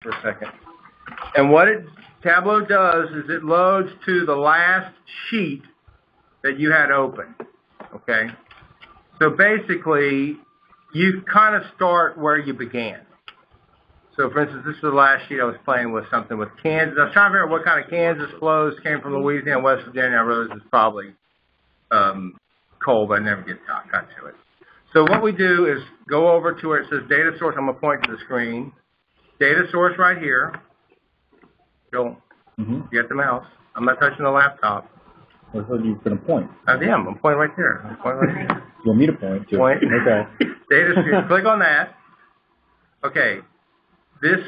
for a second. And what Tableau does is it loads to the last sheet that you had open. Okay? So basically, you kind of start where you began. So for instance, this is the last sheet I was playing with, something with Kansas. I was trying to figure out what kind of Kansas flows came from Louisiana and West Virginia. I realized it's probably cold, but I never get got to it. So what we do is go over to where it says data source. I'm going to point to the screen. Data source right here. Joel, you got the mouse. I'm not touching the laptop. I thought you were going to point. I am. I'm pointing right there. I'm pointing right here. You want me to point? Too? Point. Okay. Data source. Click on that. Okay. This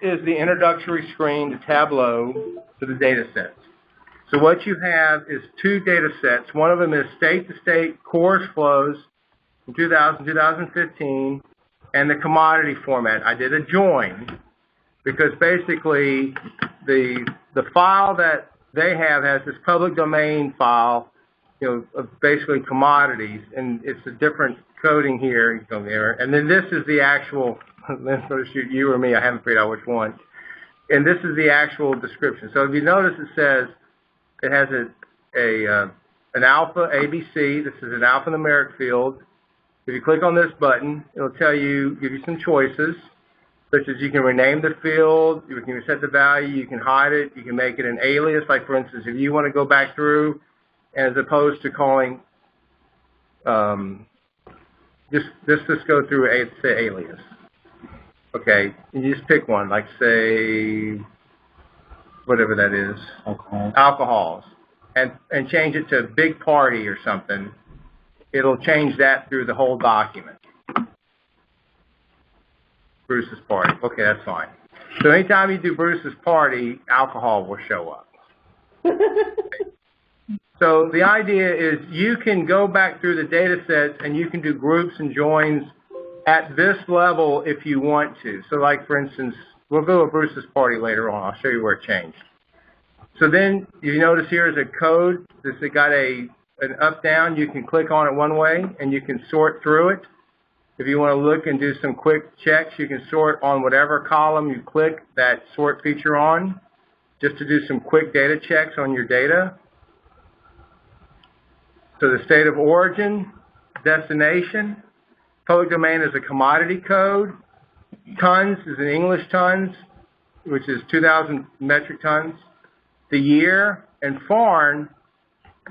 is the introductory screen to Tableau to the data sets. So what you have is two data sets. One of them is state-to-state course flows from 2015, and the commodity format. I did a join because basically the file that they have has this public domain file, of basically commodities, and it's a different coding here. You go there, and then this is the actual. Let's go to shoot you or me. I haven't figured out which one. And this is the actual description. So if you notice, it says it has an alpha ABC. This is an alphanumeric field. If you click on this button, it'll give you some choices, such as you can rename the field, you can set the value, you can hide it, you can make it an alias. Like for instance, if you want to go back through, as opposed to calling, just go through say alias. Okay, you just pick one, like say, whatever that is, alcohols, and change it to big party or something. It'll change that through the whole document. Bruce's party. Okay, that's fine. So anytime you do Bruce's party, alcohol will show up. So the idea is you can go back through the data sets and you can do groups and joins at this level if you want to. So like for instance, we'll go to Bruce's party later on. I'll show you where it changed. So then you notice here is a code. This has got an up-down. You can click on it one way and you can sort through it. If you want to look and do some quick checks, you can sort on whatever column you click that sort feature on, just to do some quick data checks on your data. So the state of origin, destination, public domain is a commodity code, tons is in English tons, which is 2,000 metric tons, the year, and foreign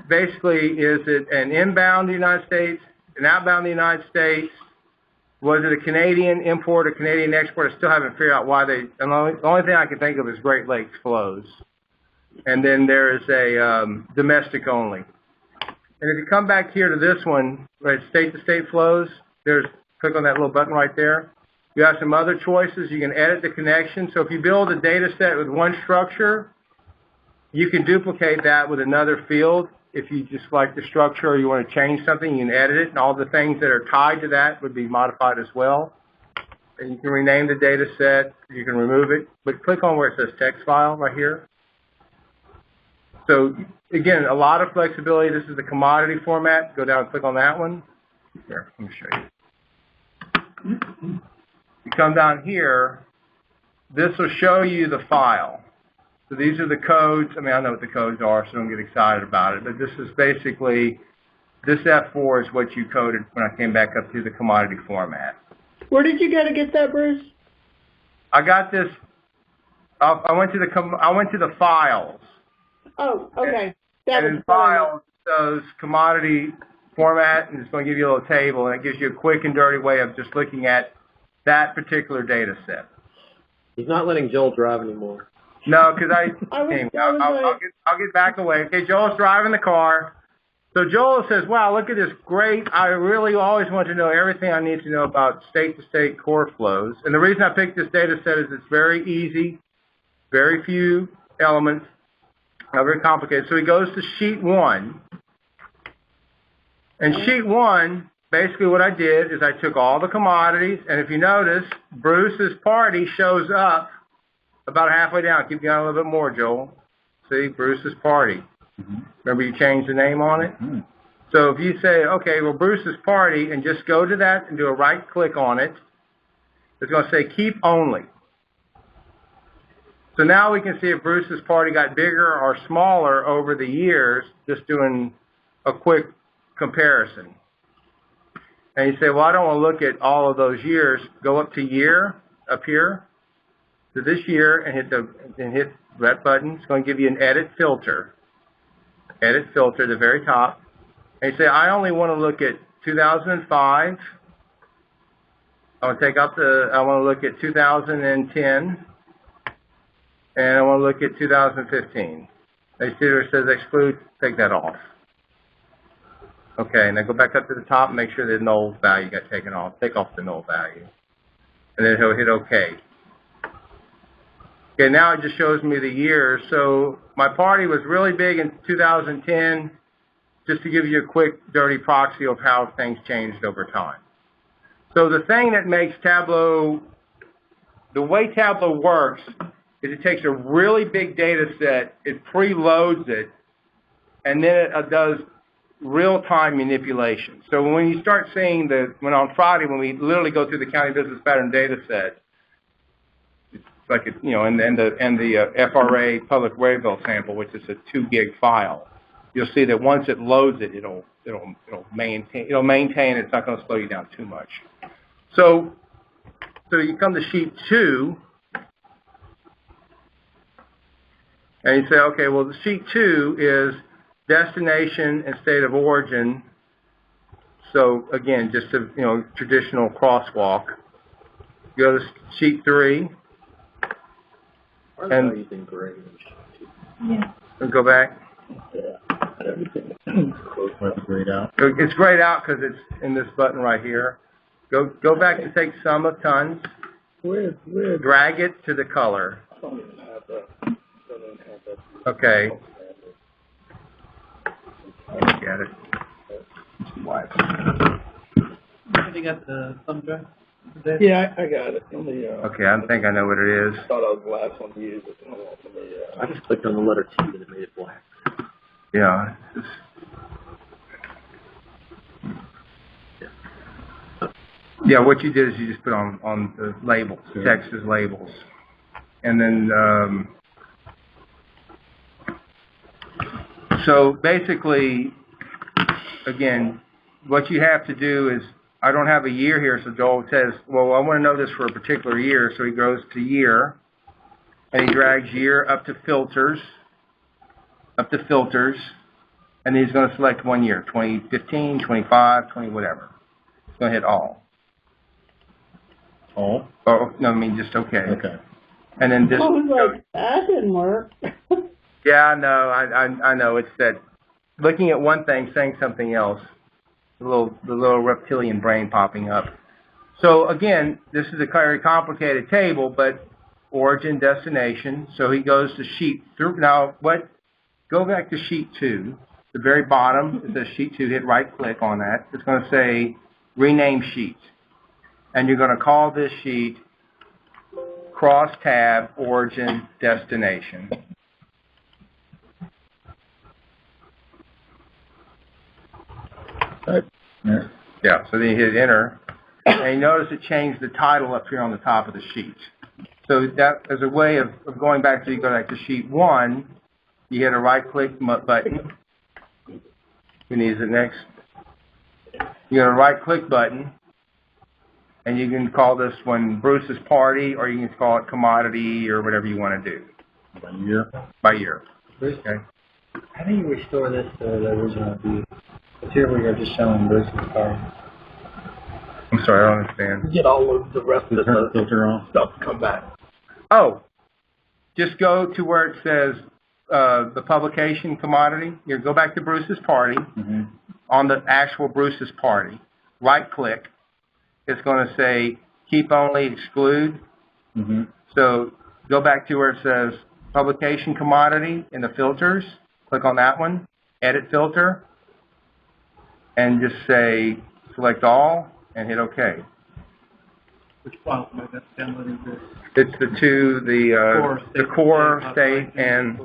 basically is it an inbound to the United States, an outbound to the United States, was it a Canadian import or Canadian export? I still haven't figured out why the only thing I can think of is Great Lakes flows. And then there's a domestic only. And if you come back here to this one, right, state-to-state flows, click on that little button right there. You have some other choices. You can edit the connection. So if you build a data set with one structure, you can duplicate that with another field. If you just like the structure or you want to change something, you can edit it, and all the things that are tied to that would be modified as well. And you can rename the data set. You can remove it. But click on where it says text file right here. So again, a lot of flexibility. This is the commodity format. Go down and click on that one. Here, let me show you. You come down here. This will show you the file. So these are the codes. I mean, I know what the codes are, so don't get excited about it. But this is basically, this F4 is what you coded when I came back up to the commodity format. Where did you go to get that, Bruce? I got this. I went to the files. Oh, okay. And in files, those commodity format, and it's going to give you a little table, and it gives you a quick and dirty way of just looking at that particular data set. He's not letting Joel drive anymore. No, because I'll get back away. Okay, Joel's driving the car. So Joel says, wow, look at this great. I really always want to know everything I need to know about state-to-state core flows. And the reason I picked this data set is it's very easy, very few elements, not very complicated. So he goes to sheet 1. And sheet 1, basically what I did is I took all the commodities, and if you notice, Bruce's party shows up about halfway down. Keep going a little bit more, Joel. See, Bruce's party. Remember you changed the name on it? So if you say, okay, well, Bruce's party, and just go to that and do a right click on it, it's going to say keep only. So now we can see if Bruce's party got bigger or smaller over the years, just doing a quick comparison. And you say, well, I don't want to look at all of those years. Go up to year, up here, to this year, and hit that button. It's going to give you an edit filter. Edit filter at the very top. And you say, I only want to look at 2005. I want to look at 2010. And I want to look at 2015. They see where it says exclude, take that off. Okay, and then go back up to the top and make sure the null value got taken off. Take off the null value. And then he'll hit OK. Okay, now it just shows me the years. So my party was really big in 2010, just to give you a quick, dirty proxy of how things changed over time. So the thing that makes Tableau, the way Tableau works, is it takes a really big data set, it preloads it, and then it does real-time manipulation. So when you start seeing when on Friday, when we literally go through the county business pattern data set, it's like, and the FRA public waybill sample, which is a 2 gig file, you'll see that once it loads it, it'll maintain. It's not going to slow you down too much. So you come to sheet 2. And you say, okay, well, the sheet 2 is destination and state of origin. So again, just a traditional crosswalk. You go to sheet 3, and using gray. Yeah. And go back. Yeah. It's grayed out. It's grayed out because it's in this button right here. Go back to take sum of tons. Drag it to the color. Okay. Get it. You got the thumb drive? Yeah, I got it. Okay, I think I know what it is. Thought I was the last one to use it. I just clicked on the letter T and it made it black. Yeah. Yeah, what you did is you just put on the labels, text as labels. And then, so basically, again, what you have to do is, I don't have a year here, so Joel says, well, I want to know this for a particular year, so he goes to year, and he drags year up to filters, and he's going to select 1 year, 2015, 25, 20, whatever. He's going to hit all. All? Oh, no, I mean just okay. Okay. And then just... I was like, that didn't work. Yeah, no, I know. It's that looking at one thing, saying something else. The little reptilian brain popping up. So again, this is a very complicated table, but origin, destination. So he goes to sheet 3. Now, go back to sheet 2. The very bottom, it says sheet 2. Hit right click on that. It's going to say rename sheet. And you're going to call this sheet cross tab origin destination. Yeah, so then you hit enter, and you notice it changed the title up here on the top of the sheet. So that as a way of going back to, you go back to sheet 1, you hit a right-click button. We need it next. You hit a right-click button, and you can call this one Bruce's Party, or you can call it Commodity, or whatever you want to do. By year? By year. Bruce, Okay. how do you restore this to the original view? Because here we are just showing Bruce's party. I'm sorry, I don't understand. Get all of the rest of Turn the the filter on. stuff to come back. Oh, just go to where it says the publication commodity. You go back to Bruce's Party. Mm-hmm. On the actual Bruce's Party, right-click. It's going to say keep only, exclude. Mm-hmm. So go back to where it says publication commodity in the filters. Click on that one. Edit filter. And just say select all and hit OK. Which file am I downloading this? It's the core, state, and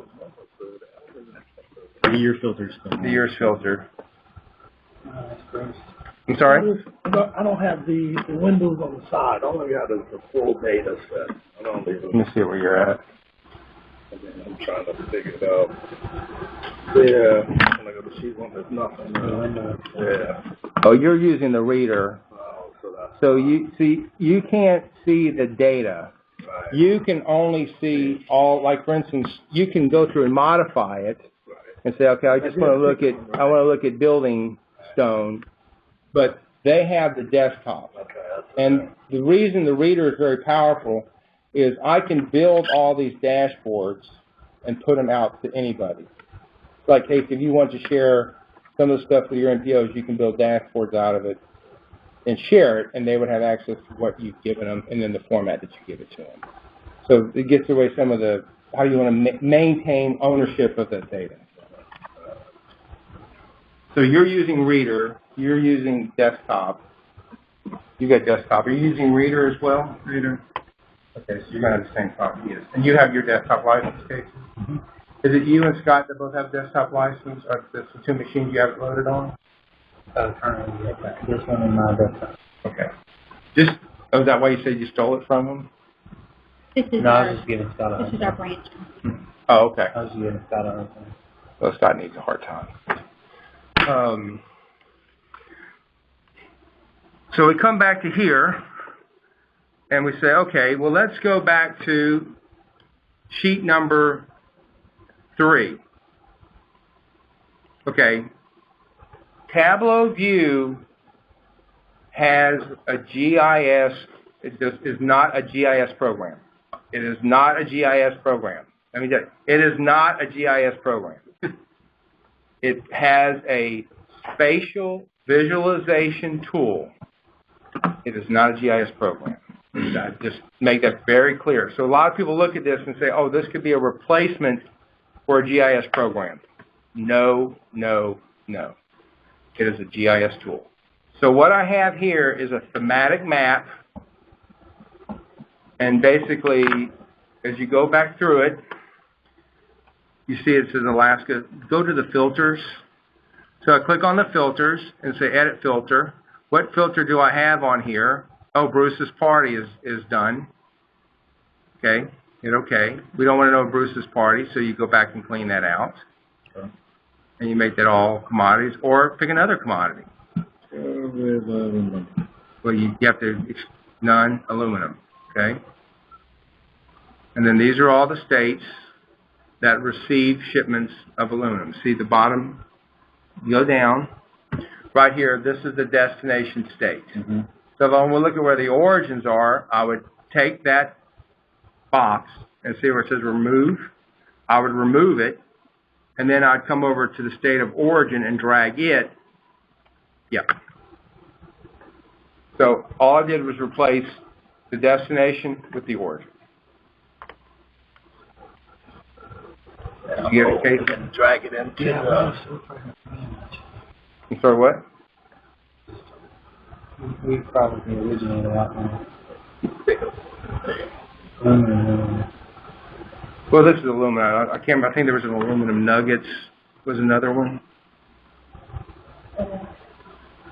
The year filter's still on. the year's filter. That's Bruce. I'm sorry? I don't have the windows on the side. I only got the full data set. I don't Let me see where you're at. I'm trying to figure it out. Yeah. When I go to sheet one, there's nothing. Yeah. Oh, you're using the reader. Oh, so you see, you can't see the data. Right. You can only see all, like for instance, you can go through and modify it and say, okay, I just want to look at building stone, but they have the desktop. And the reason the reader is very powerful is I can build all these dashboards and put them out to anybody. Like, Casey, if you want to share some of the stuff with your NPOs, you can build dashboards out of it and share it, and they would have access to what you've given them and then the format that you give it to them. So it gets away some of the, how you want to maintain ownership of that data. So you're using Reader, you're using desktop. You got desktop. Are you using Reader as well? Reader. Okay, so you're going to have the same problem. Yes. And you have your desktop license, Casey? Mm-hmm. Is it you and Scott that both have desktop license? Or the two machines you have it loaded on? Currently, yeah, this one and my desktop. Okay. Just, is that why you said you stole it from him? This is No, I our, was just getting Scott on. this is our branch. Oh, okay. I was just getting Scott on. Well, Scott needs a hard time. So we come back to here, and we say, okay, well, let's go back to sheet number 3. Okay. Tableau View has a GIS. It is not a GIS program. It is not a GIS program. Let me tell you, it is not a GIS program. It has a spatial visualization tool. It is not a GIS program. I just make that very clear. So a lot of people look at this and say, oh, this could be a replacement for a GIS program. No, no, no. It is a GIS tool. So what I have here is a thematic map. And basically, as you go back through it, you see it says Alaska. Go to the filters. So I click on the filters and say Edit Filter. What filter do I have on here? Oh, Bruce's Party is done. Okay, hit OK. We don't want to know Bruce's Party, so you go back and clean that out. Okay. And you make that all commodities, or pick another commodity. With aluminum. Well, you have to, none, aluminum. Okay? And then these are all the states that receive shipments of aluminum. See the bottom? You go down. Right here, this is the destination state. Mm-hmm. So if I want to look at where the origins are, I would take that box and see where it says remove. I would remove it, and then I'd come over to the state of origin and drag it. Yeah. So all I did was replace the destination with the origin. You get it, Casey? Drag it into. I'm sorry, what? We probably originated a lot more. Well, this is aluminum. I can't remember. I think there was an aluminum nuggets. Was another one.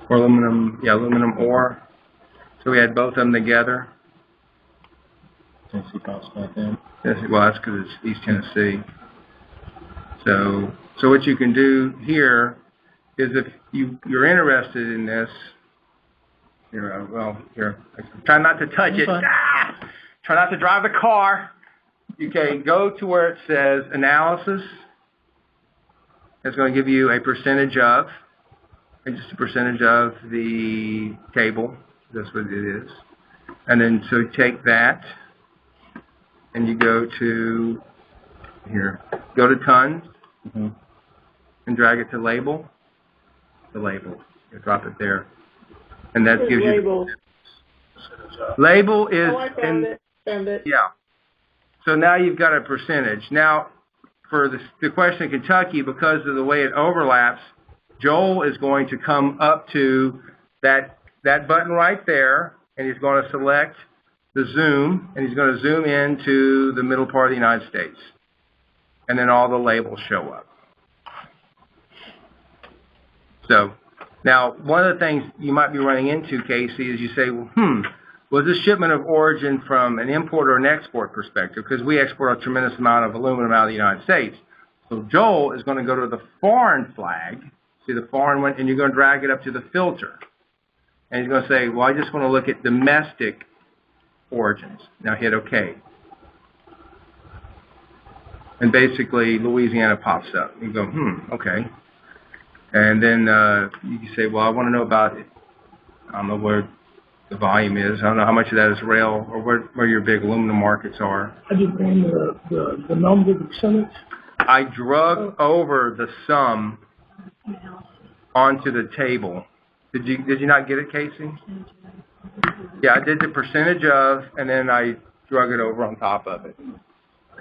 Or aluminum, yeah, aluminum ore. So we had both of them together. Tennessee pops back in. Yes, well, that's because it's East Tennessee. So what you can do here is if you're interested in this, here, try not to touch it. Try not to drive the car. Okay, go to where it says analysis. It's going to give you a percentage of, and just a percentage of the table. That's what it is. And then so take that, and you go to here. Go to tons, mm-hmm. and drag it to label. The label. You drop it there, and that gives label. you. Label is. Oh, I found it. Found it. Yeah. So now you've got a percentage. Now, for the question in Kentucky, because of the way it overlaps, Joel is going to come up to that button right there, and he's going to select the zoom, and he's going to zoom into the middle part of the United States. And then all the labels show up. So now one of the things you might be running into, Casey, is you say, well, Was this shipment of origin from an import or an export perspective? Because we export a tremendous amount of aluminum out of the United States. So Joel is going to go to the foreign flag, see the foreign one, and you're going to drag it up to the filter. And he's going to say, well, I just want to look at domestic origins. Now hit OK. And basically, Louisiana pops up. You go, okay. And then you can say, well, I want to know about it. I don't know where the volume is. I don't know how much of that is rail or where your big aluminum markets are. I just ran the number, the percentage. I drug over the sum onto the table. Did you not get it, Casey? Yeah, I did the percentage of, and then I drug it over on top of it.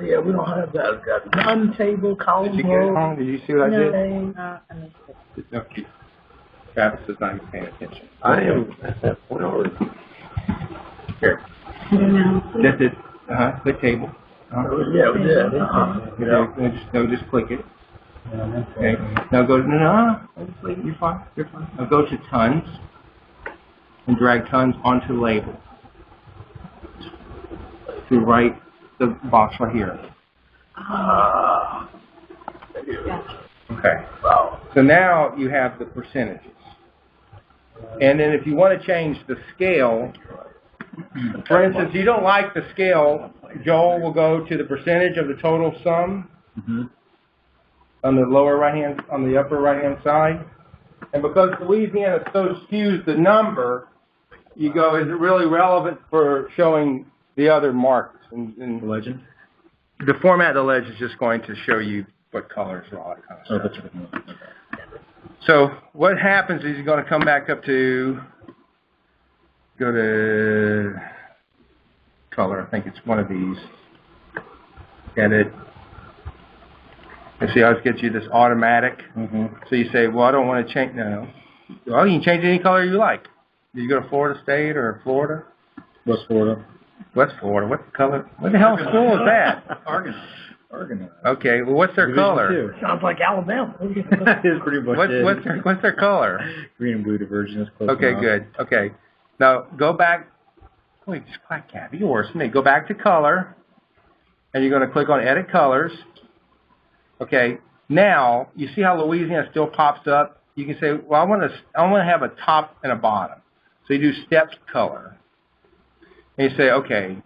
Yeah, we don't have that. We've got none table, column Did you get it row. wrong? Did you see what I did? No. No, Travis is not even paying attention. I am at that point already. Here. That's it. The table. Yeah, we did. Just click it. Okay. Now go no. You're fine. You're fine. Now go to tons and drag tons onto the label. To right the box right here. Okay. Wow. So now you have the percentages. And then if you want to change the scale, for instance, you don't like the scale, Joel will go to the percentage of the total sum on the lower right hand, on the upper right hand side. And because Louisiana so skews the number, you go, is it really relevant for showing the other marks? And Legend? the format of the legend is just going to show you what colors and all that kind of stuff. Okay. So what happens is you're going to come back up to, go to color. I think it's one of these. Edit. And see how it gets you this automatic. So you say, well, I don't want to change. No. Well, you can change any color you like. Did you go to Florida State or Florida? West Florida. West Florida. What color? What the hell school is that? Argonaut. Okay. Well, what's their Division color? 2. Sounds like Alabama. It's pretty much it. What's their color? Green and blue diversion is close Okay, enough. good. Okay. Now go back. Wait, just black cat. You're worse than me. Go back to color, and you're going to click on Edit Colors. Okay. Now you see how Louisiana still pops up. You can say, well, I want to have a top and a bottom. So you do Stepped Color, and you say, okay,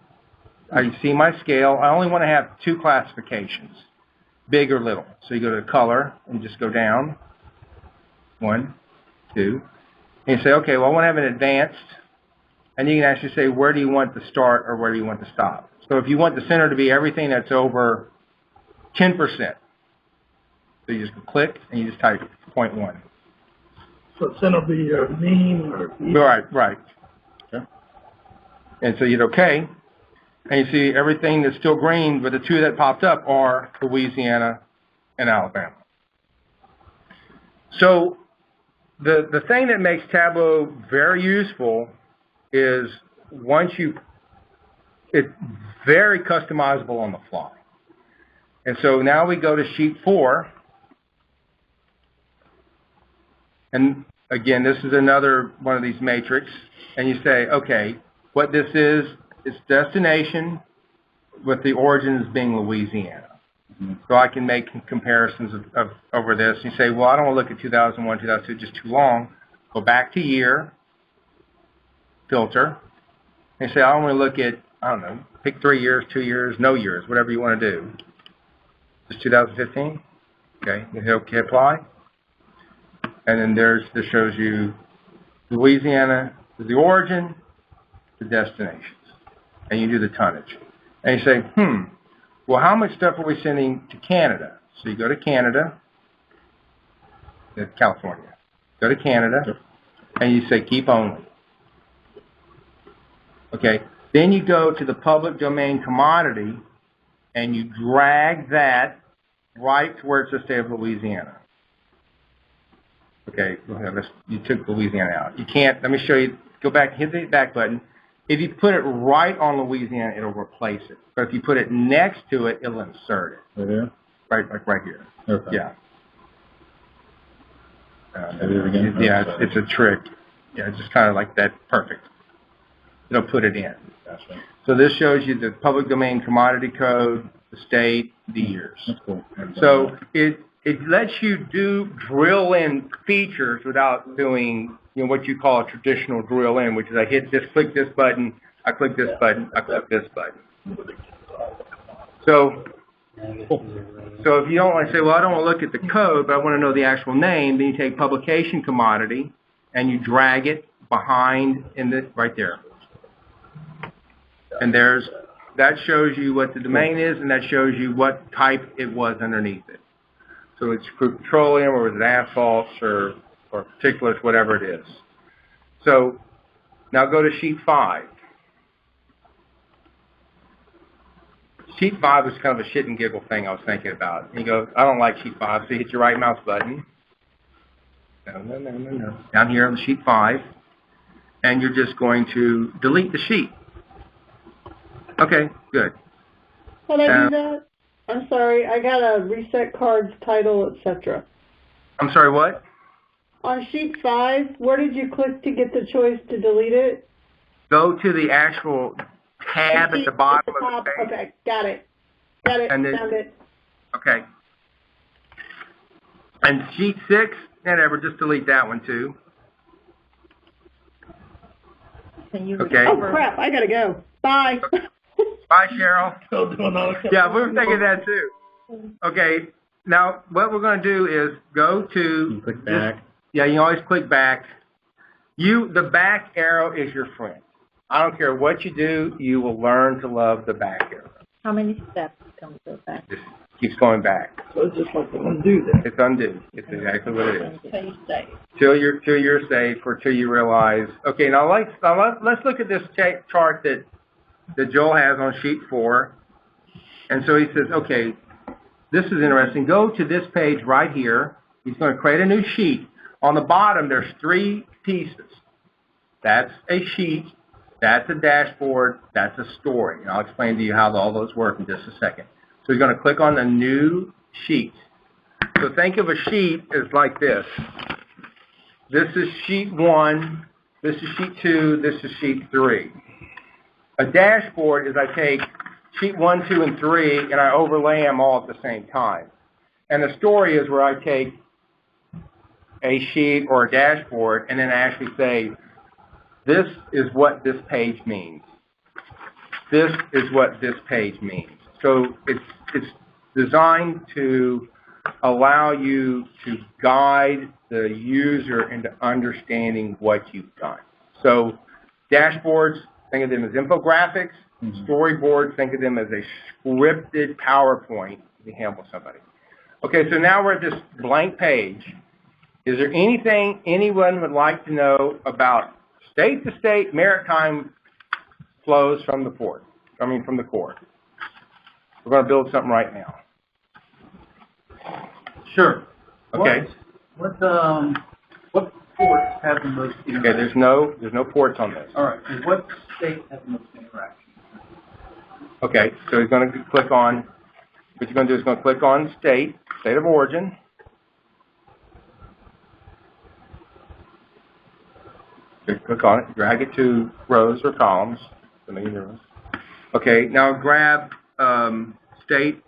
I see my scale. I only want to have 2 classifications, big or little. So you go to Color and just go down. 1, 2. And you say, okay, well, I want to have an advanced. And you can actually say, where do you want to start or where do you want to stop? So if you want the center to be everything that's over 10%, so you just click and you just type 0.1. So center be mean or Right. Okay. And so you hit OK. And you see everything that's still green, but the 2 that popped up are Louisiana and Alabama. So the thing that makes Tableau very useful is it's very customizable on the fly. And so now we go to sheet 4. And again, this is another one of these matrix. And you say, okay, what this is destination with the origins being Louisiana. So I can make comparisons of over this. You say, well, I don't want to look at 2001, 2002, just too long. Go back to year, filter. And you say, I don't want to look at, I don't know, pick 3 years, 2 years, no years, whatever you want to do. Just 2015? Okay, you hit OK, apply. And then this shows you Louisiana is the origin, the destinations. And you do the tonnage. And you say, well, how much stuff are we sending to Canada? So you go to Canada, California. Go to Canada, and you say keep only. Okay. Then you go to the public domain commodity, and you drag that right to where it says State of Louisiana. Okay, go ahead. You took Louisiana out. You can't. Let me show you. Go back. Hit the back button. If you put it right on Louisiana, it'll replace it. But if you put it next to it, it'll insert it. Right there? Right, like right here. Okay. Yeah. Do it again? Yeah, it's a trick. Yeah, it's just kind of like that. Perfect. it'll put it in. Gotcha. So this shows you the public domain commodity code, the state, the years. That's cool. So it lets you drill in features without doing what you call a traditional drill in, which is I click this button, I click this button, I click this button. So if you don't want to say, well, I don't want to look at the code, but I want to know the actual name, then you take publication commodity and you drag it behind right there. And that shows you what the domain is, and that shows you what type it was underneath it. So it's crude petroleum, or is it asphalts, or particulars, whatever it is. So now go to sheet 5. Sheet 5 is kind of a shit and giggle thing I was thinking about. And you go, I don't like sheet 5, so you hit your right mouse button. No. Down here on the sheet 5. And you're just going to delete the sheet. Okay, good. How do I do that? I'm sorry, I gotta reset cards, title, etc. I'm sorry, what? On sheet 5, where did you click to get the choice to delete it? Go to the actual tab at the bottom of the page. Okay, got it. Found it. Okay. And sheet 6, whatever, just delete that one too. Okay. Oh crap, I gotta go. Bye. Bye, Cheryl. Yeah, we were thinking that too. Okay, now what we're going to do is go to... Click back. Yeah, you can always click back. The back arrow is your friend. I don't care what you do, you will learn to love the back arrow. How many steps come to back? Just keeps going back. So it's just like the undo then. It's undo. It's exactly what it is. Until you save. Till you're safe, or till you realize. Okay, now let's look at this chart that Joel has on sheet 4. And so he says, okay, this is interesting. Go to this page right here. He's going to create a new sheet. On the bottom, there's 3 pieces. That's a sheet. That's a dashboard. That's a story. And I'll explain to you how all those work in just a second. So he's going to click on the new sheet. So think of a sheet as like this. This is sheet 1. This is sheet 2. This is sheet 3. A dashboard is I take sheet 1, 2, and 3, and I overlay them all at the same time. And a story is where I take a sheet or a dashboard and then I actually say, this is what this page means. This is what this page means. So it's designed to allow you to guide the user into understanding what you've done. So dashboards, think of them as infographics. Storyboards, think of them as a scripted PowerPoint to handle somebody. Okay, so now we're at this blank page. Is there anything anyone would like to know about state-to-state maritime flows from the port? From the core. We're going to build something right now. Sure. Okay. What ports have the most interaction? Okay, there's no ports on this. All right. And what state has the most interaction? Okay, so he's going to click on, what you're going to do is going to click on state of origin. Okay, click on it, drag it to rows or columns, the main rows. Okay, now grab state.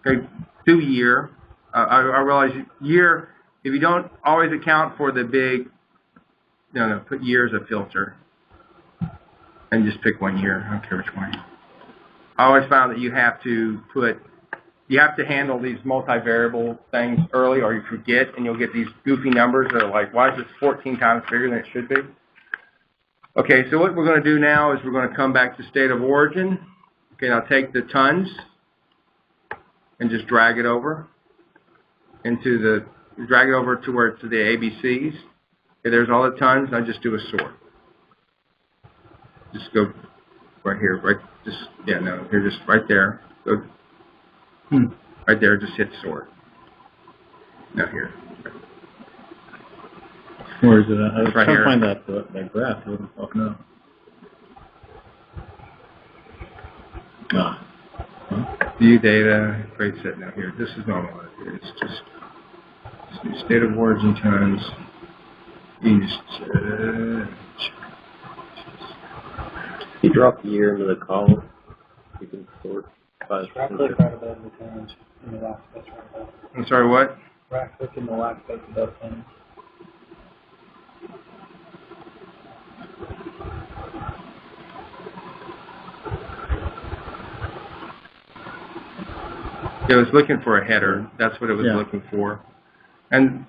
Okay, do year. I realize year, if you don't always account for the big, put year as a filter. And just pick one year. I don't care which one. I always found that you have to handle these multivariable things early, or you forget, and you'll get these goofy numbers that are like, why is this 14 times bigger than it should be? Okay, so what we're going to do now is we're going to come back to state of origin. Okay, now take the tons and just drag it over to where it's the ABCs. Okay, there's all the tons. I just do a sort. Just go right here, just right there. Go right there, just hit sort. Now here. Where is it at? I was right trying here. to find that graph. It wasn't popping up. View data, great set. Now here, this is normal. It's just state of origin tons. East. You drop the year into the column. You can sort by Right click right above the page in the last space right above. I'm sorry, what? Right click in the last space above page. It was looking for a header. That's what it was Yeah. looking for. And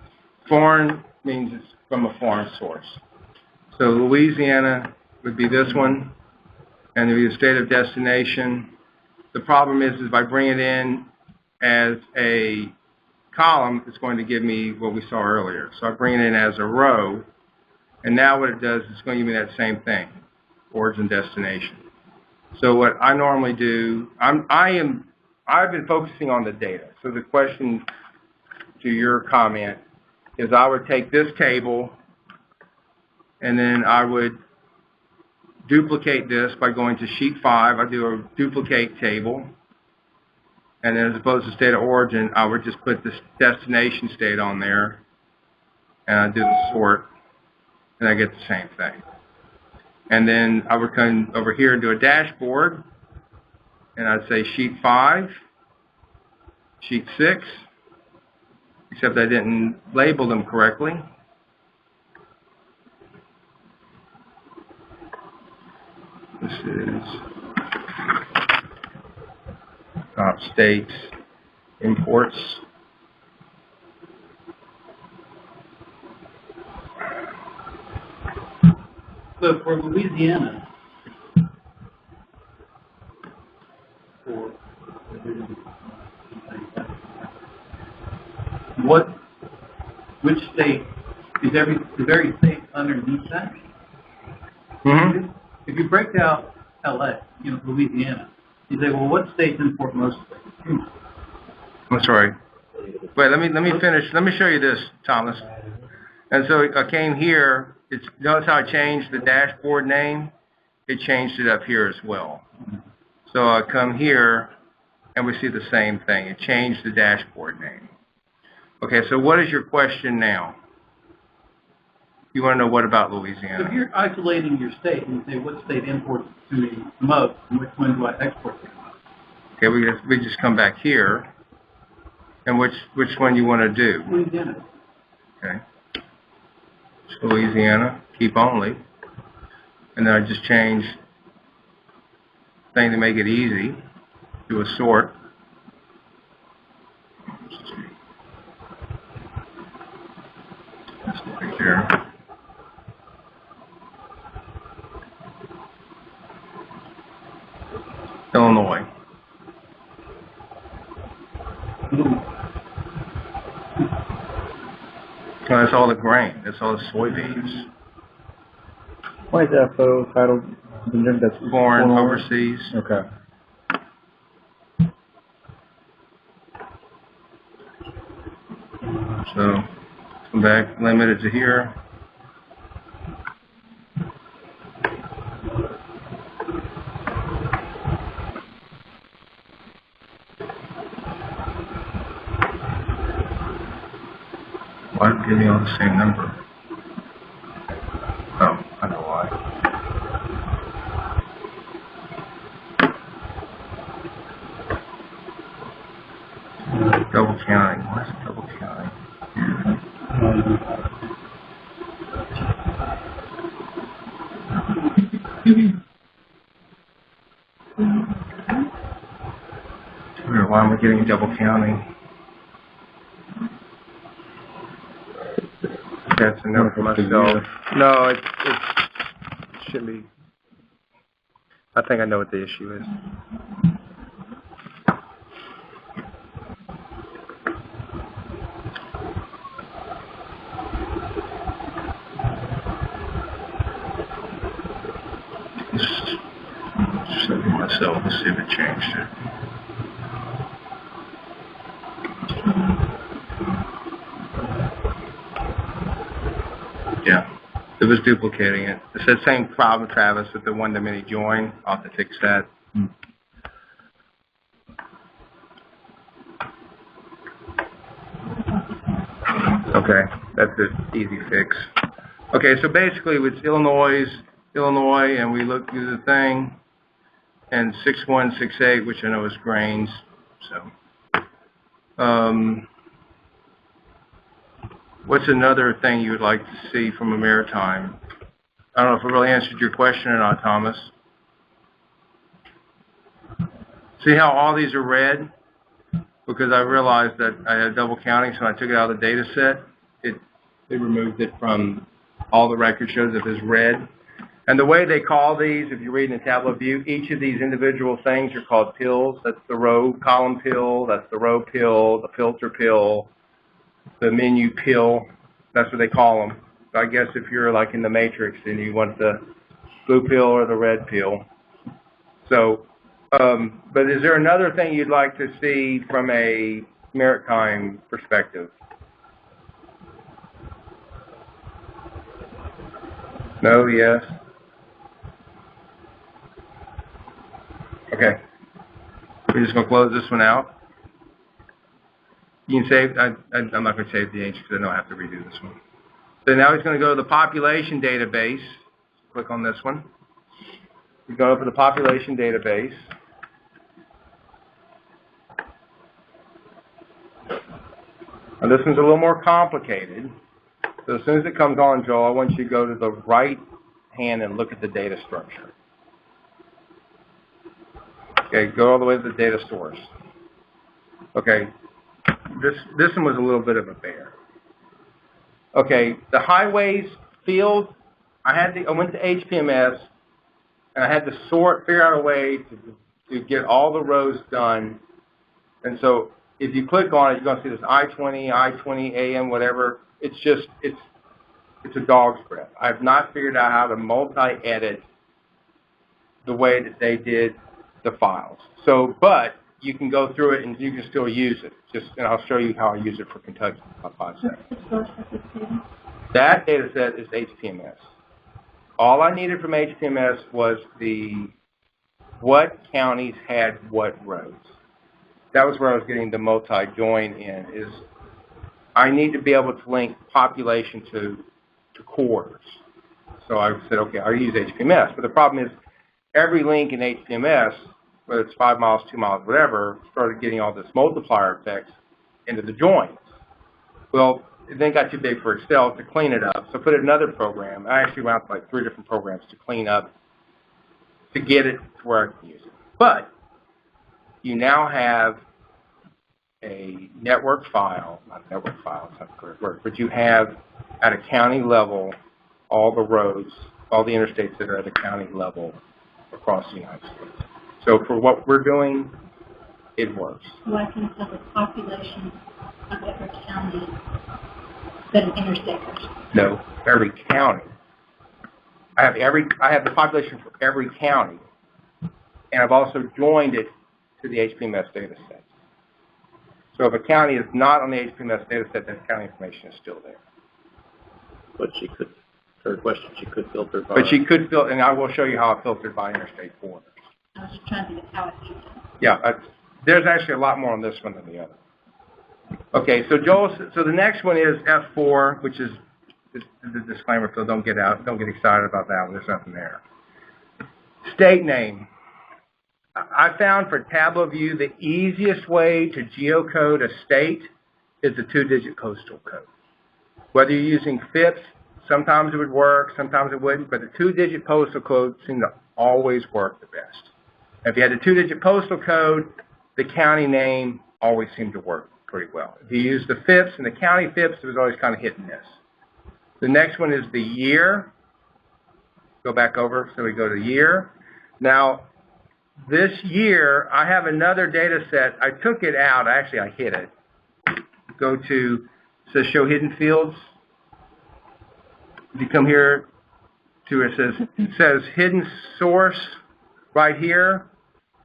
foreign means it's from a foreign source. So Louisiana would be this one, and it would be the state of destination. The problem is by bringing it in as a column, it's going to give me what we saw earlier. So I bring it in as a row, and now what it does is it's going to give me that same thing, origin, destination. So what I normally do, I've been focusing on the data. So the question to your comment is I would take this table and then I would duplicate this by going to sheet 5. I do a duplicate table. And then as opposed to state of origin, I would just put this destination state on there. And I do the sort. And I get the same thing. And then I would come over here and do a dashboard. And I'd say sheet 5, sheet 6, except I didn't label them correctly. This is top states, imports. So for Louisiana, which state is every state underneath that? Mm-hmm. If you break out LA, Louisiana, you say, well, what states import most of it? I'm sorry. Wait, let me finish. Let me show you this, Thomas. And so I came here. Notice how I changed the dashboard name? It changed it up here as well. So I come here, and we see the same thing. It changed the dashboard name. Okay, so what is your question now? You want to know what about So Louisiana? if you're isolating your state and you say, what state imports to me most, and which one do I export to? Okay, we just come back here, and which one you want to do? Louisiana. Okay. So Louisiana, keep only. And then I just change thing to make it easy. Do a sort. That's right there. Illinois. No, that's all the grain. That's all the soybeans. Why is FO titled? That's Foreign, overseas. Okay. So, come back, limit it to here. Why did it give me all the same number? Oh, I know why. Double counting. Why is it double counting? Why am I getting double counting? That's enough for myself. No, it shouldn't be. I think I know what the issue is. Just look at myself and see if it changed it. Yeah, it was duplicating it. It's the same problem, Travis, with the one-to-many join. I'll have to fix that. Okay, that's an easy fix. Okay, so basically it's Illinois, and we look through the thing, and 6168, which I know is grains. So, what's another thing you would like to see from a maritime? I don't know if it really answered your question or not, Thomas. See how all these are red? Because I realized that I had double counting, so when I took it out of the data set, it removed it from all the record shows it as red. And the way they call these, if you read in the Tableau view, each of these individual things are called pills. That's the row column pill, that's the row pill, the filter pill, the menu pill. That's what they call them. So I guess if you're like in the Matrix and you want the blue pill or the red pill. So, but is there another thing you'd like to see from a maritime perspective? No, yes? Okay. We're just going to close this one out. You can save, I'm not going to save the H because I know I have to redo this one. So now he's going to go to the population database. Click on this one. You go over to the population database. Now this one's a little more complicated. So as soon as it comes on, Joel, I want you to go to the right hand and look at the data structure. Okay, go all the way to the data source. Okay, this one was a little bit of a bear. Okay, the highways field, I went to HPMS and I had to figure out a way to get all the rows done. And so if you click on it, you're going to see this I-20, I-20 AM, whatever. It's a dog's breath. I've not figured out how to multi-edit the way that they did the files. So, but you can go through it and you can still use it. And I'll show you how I use it for Kentucky in about 5 seconds. That data set is HPMS. All I needed from HPMS was what counties had what roads. That was where I was getting the multi-join in, is I need to be able to link population to quarters. So I said, okay, I'll use HPMS. But the problem is every link in HPMS, whether it's 5 miles, 2 miles, whatever, started getting all this multiplier effects into the joins. Well, it then got too big for Excel to clean it up. So I put in another program. I actually went out to like 3 different programs to clean up, to get it to where I can use it. But you now have a network file, not network file, it's not the correct word, but you have at a county level all the roads, all the interstates that are at a county level across the United States. So for what we're doing, it works. So I can have a population of every county that an interstate goes. No, every county. I have the population for every county, and I've also joined it to the HPMS data set. So if a county is not on the HPMS data set, that county information is still there. But she could, third question, she could filter by. But she could filter, and I will show you how I filtered by interstate borders. I was just trying to think of how it used it. Yeah, there's actually a lot more on this one than the other. Okay, so Joel, so the next one is F4, which is the disclaimer, so don't get excited about that one. There's nothing there. State name. I found for Tableau view the easiest way to geocode a state is a 2-digit postal code. Whether you're using FIPS, sometimes it would work, sometimes it wouldn't, but the 2-digit postal code seemed to always work the best. If you had the 2-digit postal code, the county name always seemed to work pretty well. If you use the FIPS and the county FIPS, it was always kind of hit and miss. The next one is the year. Go back over, so we go to year. Now, this year, I have another data set. I took it out. Actually, I hid it. Go to, it says show hidden fields. If you come here to it says hidden source right here.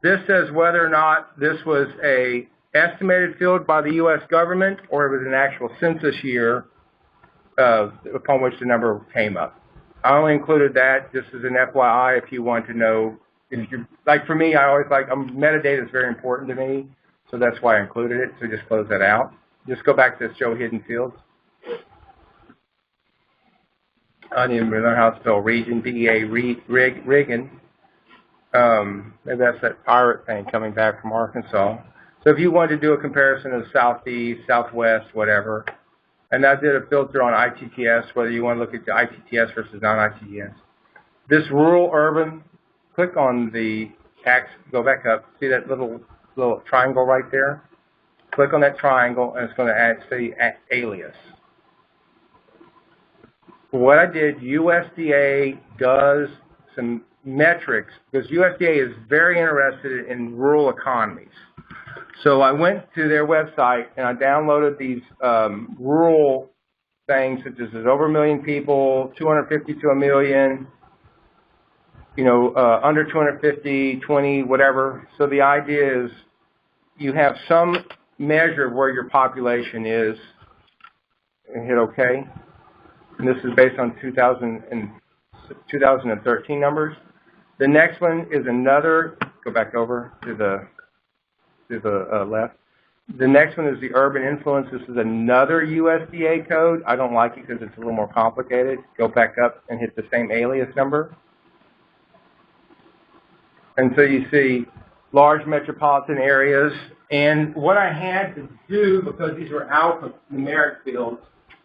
This says whether or not this was a estimated field by the U.S. government or it was an actual census year upon which the number came up. I only included that just as an FYI if you want to know. If you're, like for me, I always like, metadata is very important to me, so that's why I included it, so just close that out. Just go back to show hidden fields. I didn't even learn how to spell region, Reagan. Maybe that's that pirate thing coming back from Arkansas. So if you wanted to do a comparison of southeast, southwest, whatever, and I did a filter on ITTS, whether you want to look at the ITTS versus non-ITTS. This rural urban, click on the X, go back up, see that little triangle right there? Click on that triangle and it's going to add city alias. What I did, USDA does some metrics because USDA is very interested in rural economies. So I went to their website and I downloaded these rural things such as there's over 1 million people, 250 to 1 million, under 250, 20, whatever. So the idea is you have some measure of where your population is and hit OK. And this is based on 2013 numbers. The next one is another, go back over to the left. The next one is the urban influence. This is another USDA code. I don't like it because it's a little more complicated. Go back up and hit the same alias number. And so you see large metropolitan areas. And what I had to do, because these were alphanumeric fields,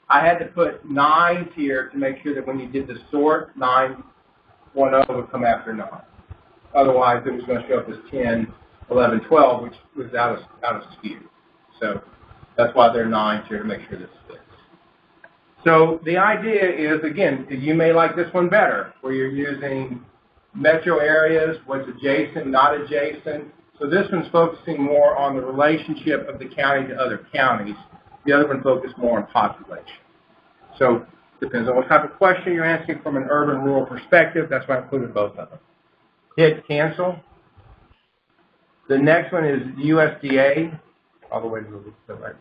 I had to put 9s here to make sure that when you did the sort, 910 would come after 9. Otherwise, it was going to show up as 10, 11, 12, which was out of skew. So that's why they're 9s here to make sure this fits. So the idea is, again, you may like this one better, where you're using metro areas, what's adjacent, not adjacent. So this one's focusing more on the relationship of the county to other counties. The other one focused more on population. So depends on what type of question you're asking from an urban-rural perspective. That's why I included both of them. Hit cancel. The next one is USDA, all the way to the right.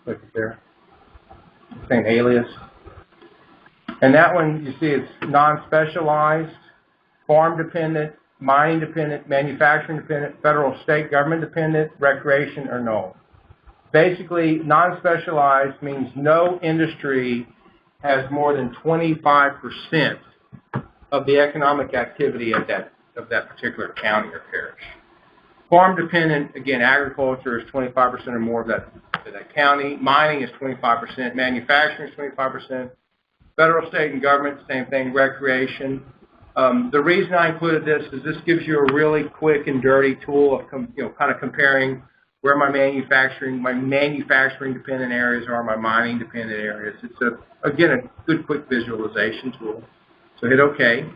Click it there. Same alias. And that one, you see, it's non-specialized, farm-dependent, mining-dependent, manufacturing-dependent, federal, state government-dependent, recreation, or no. Basically, non-specialized means no industry has more than 25% of the economic activity of that particular county or parish. Farm-dependent, again, agriculture is 25% or more of that county. Mining is 25%. Manufacturing is 25%. Federal, state, and government, same thing. Recreation. The reason I included this is this gives you a really quick and dirty tool of kind of comparing where my manufacturing dependent areas are, my mining dependent areas. It's again a good quick visualization tool. So hit OK.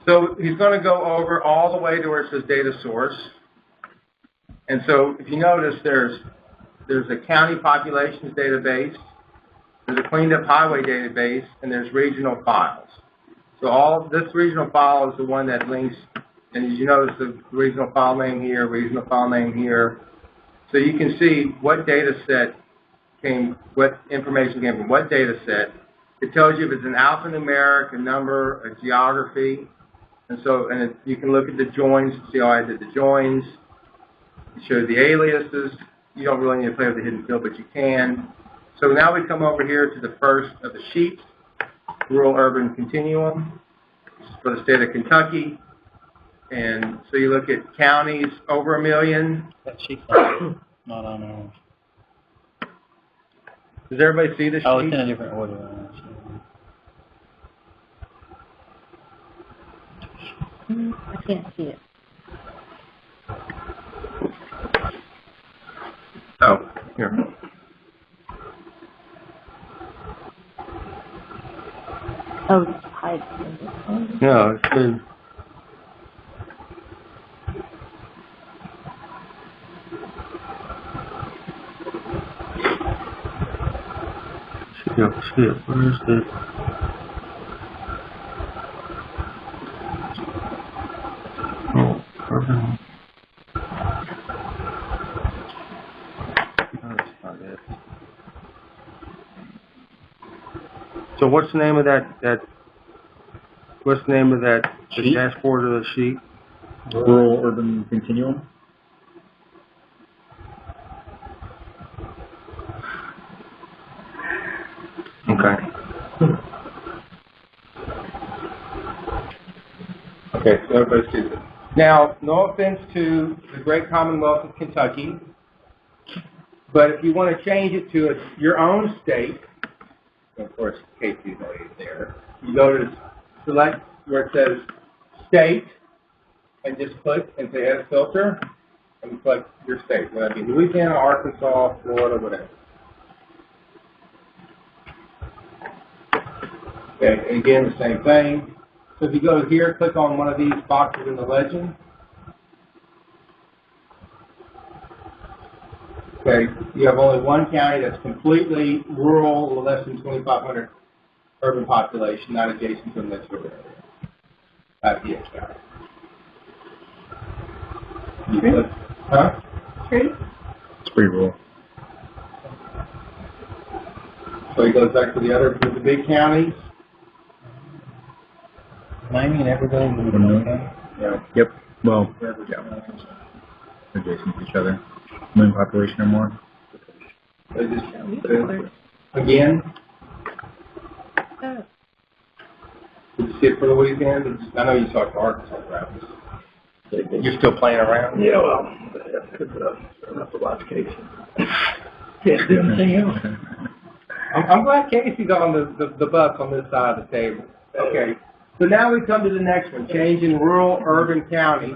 So he's going to go over all the way to where it says data source. And so if you notice, there's a county populations database, there's a cleaned up highway database, and there's regional files. So all this regional file is the one that links. And as you notice, the regional file name here, regional file name here. So you can see what data set what information came from what data set. It tells you if it's an alphanumeric, a number, a geography. And so, you can look at the joins, see how I did the joins. It shows the aliases. You don't really need to play with the hidden field, but you can. So now we come over here to the first of the sheets, rural-urban continuum. This is for the state of Kentucky. And so you look at counties over 1 million. That sheet's not on ours. Does everybody see the sheet? Oh, it's in a different order. I can't see it. Oh, here. Oh, it's hide. No, it's good. Shit, where is it? Oh, urban. No, that's not it. So what's the name of what's the name of the dashboard of the sheet? Rural urban continuum. Okay. Okay, so everybody sees it. Now, no offense to the great Commonwealth of Kentucky, but if you want to change it to your own state, of course, Casey's already there, you go to select where it says state, and just click and say edit filter, and click your state, whether it be Louisiana, Arkansas, Florida, whatever. Okay, and again, the same thing. So if you go here, click on one of these boxes in the legend. Okay, you have only one county that's completely rural with less than 2,500 urban population, not adjacent to a metro area. That's the county. Huh? It's pretty rural. So he goes back to the other, the big counties. Miami and everybody in the North. Yeah. Yep. Well, yeah. Adjacent to each other. Million population or more. They just count it. Again. Did you see it for Louisiana? I know you talked to Arkansas about this. You're still playing around? Yeah, well, that's because I'm not to watch Casey. Can't do anything else. I'm glad Casey's on the bus on this side of the table. Okay. So now we come to the next one, changing rural urban counties.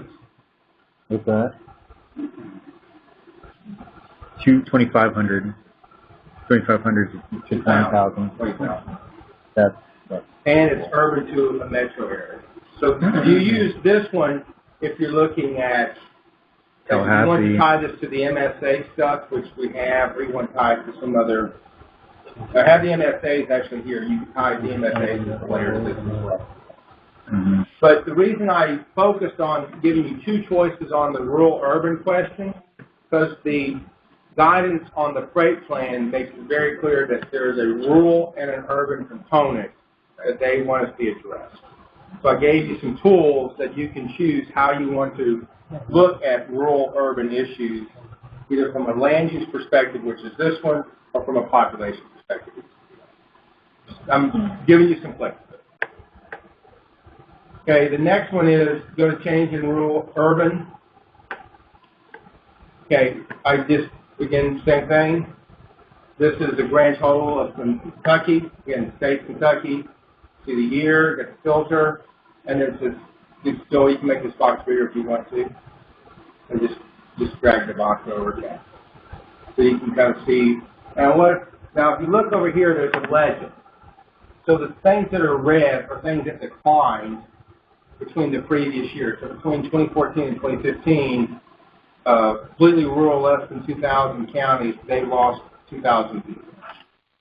What's that? 2,500. 2,500 to 20,000. 20,000. That's And it's urban to a metro area. So you use this one if you're looking at, if you want to tie this to the MSA stuff, which we have, or you want to tie it to some other, I have the MSAs actually here. You can tie the MSAs to the layers as well. Mm-hmm. But the reason I focused on giving you two choices on the rural-urban question, because the guidance on the freight plan makes it very clear that there is a rural and an urban component that they want to see addressed. So I gave you some tools that you can choose how you want to look at rural-urban issues, either from a land use perspective, which is this one, or from a population perspective. I'm giving you some flexibility. Okay, the next one is go to change in rural urban. Okay, I just, again, same thing. This is the grand total of Kentucky, again, state Kentucky. See the year, get the filter, and then you can make this box bigger if you want to. And just drag the box over again. So you can kind of see. Now if you look over here, there's a legend. So the things that are red are things that declined between the previous years. So between 2014 and 2015, completely rural, less than 2,000 counties, they lost 2,000 people.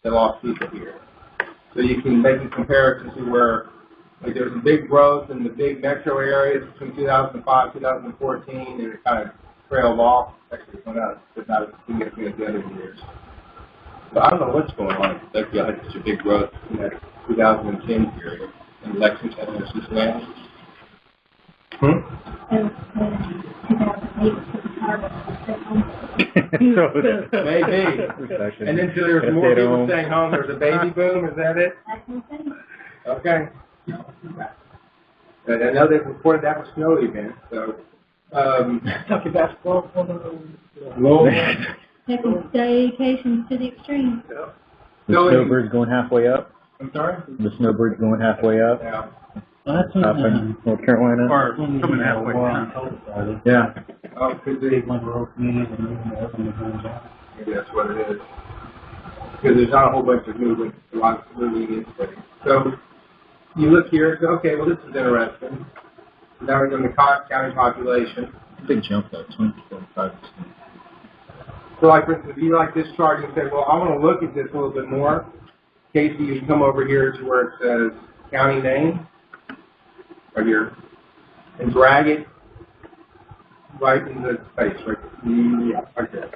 They lost people here. So you can make a comparison to where there's a big growth in the big metro areas between 2005 2014, and it kind of trailed off. Actually, went out, but not as significant as the other years. So I don't know what's going on. Kentucky had such a big growth in that 2010 period in Lexington and Cincinnati. Maybe. And then there's more people staying home. There's a baby boom. Is that it? Okay. And I know they've reported that was snow event. So, Kentucky basketball. Taking staycations to the extreme. The snowbird's going halfway up. I'm sorry? The snowbird's going halfway up. Yeah. Well, that's Up in North Carolina. Or coming halfway down. Yeah. Oh, could be. Big one rural community and moving to urban areas. Maybe that's what it is. Because there's not a whole bunch of moving, a lot of moving in space. So you look here and say, okay, well, this is interesting. Now we're going to county population. Big jump though, 25%. So like, for instance, if you like this chart, you say, well, I want to look at this a little bit more. Casey, you come over here to where it says county name, right here, and drag it right in the space, right? Yeah, right there.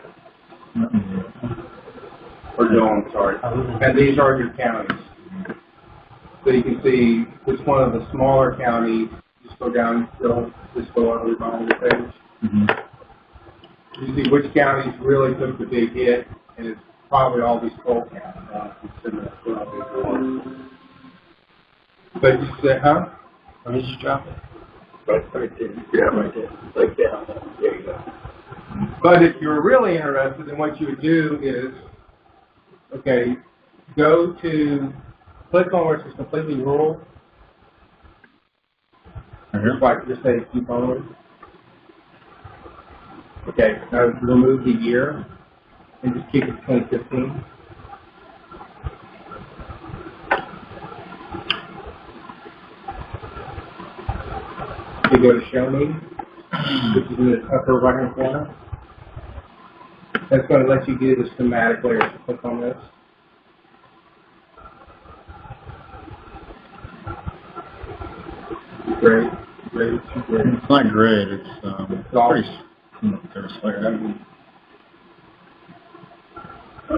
Or no, I'm sorry. And these are your counties. So you can see which one of the smaller counties, just go down, just go on the bottom of the page. Mm-hmm. You see which counties really took the big hit, and it's probably all these coal counties. But you said, huh? Where did you drop it? Right there. Yeah, right there. Like down there. There you go. But if you're really interested, then what you would do is, okay, go to, click on where it says completely rural. Just like, just say keep forward. Okay, now remove the year and just keep it 2015. You go to show me, which is in the upper right hand corner. That's going to let you do the schematic layer. So click on this. Great. It's not great. It's all- pretty similar to this layer.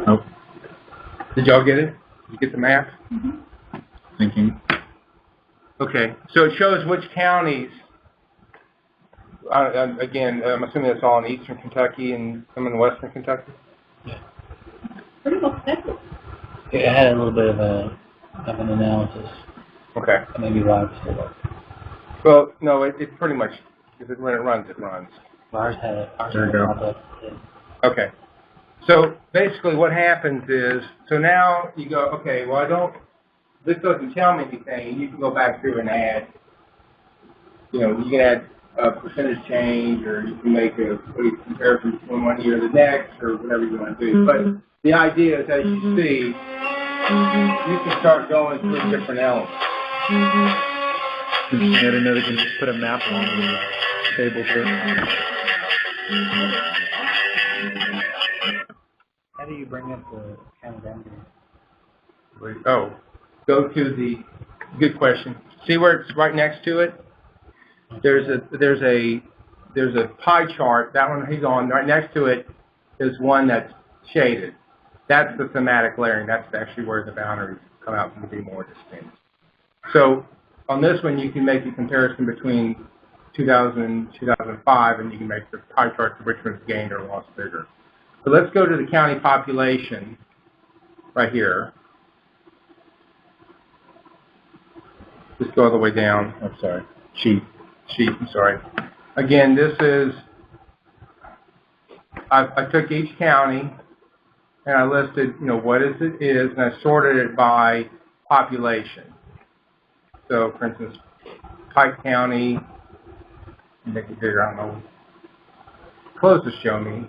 Nope. Did y'all get it? Did you get the map? Thinking. Okay, so it shows which counties. Again, I'm assuming it's all in eastern Kentucky and some in western Kentucky. Pretty well settled. It had a little bit of an analysis. Okay. Maybe why it's so low. Well, no, it pretty much, when it runs, it runs. Ours had it. There you go. Okay. So basically what happens is, so now you go, okay, well this doesn't tell me anything. You can go back through and add, you can add a percentage change, or you can make a comparison between one year to the next, or whatever you want to do. But the idea is, as you see, you can start going through different elements. I didn't know they can just put a map on the table here. How do you bring up the county boundary? Oh, go to the, good question. See where it's right next to it? There's a pie chart. That one he's on. Right next to it is one that's shaded. That's the thematic layering. That's actually where the boundaries come out and be more distinct. So on this one, you can make a comparison between 2000 and 2005, and you can make the pie chart for which one's gained or lost bigger. So let's go to the county population right here. Just go all the way down. I'm sorry. Sheet, I'm sorry. Again, this is, I took each county and I listed, what it is, and I sorted it by population. So, for instance, Pike County, make it bigger, I don't know, close to show me.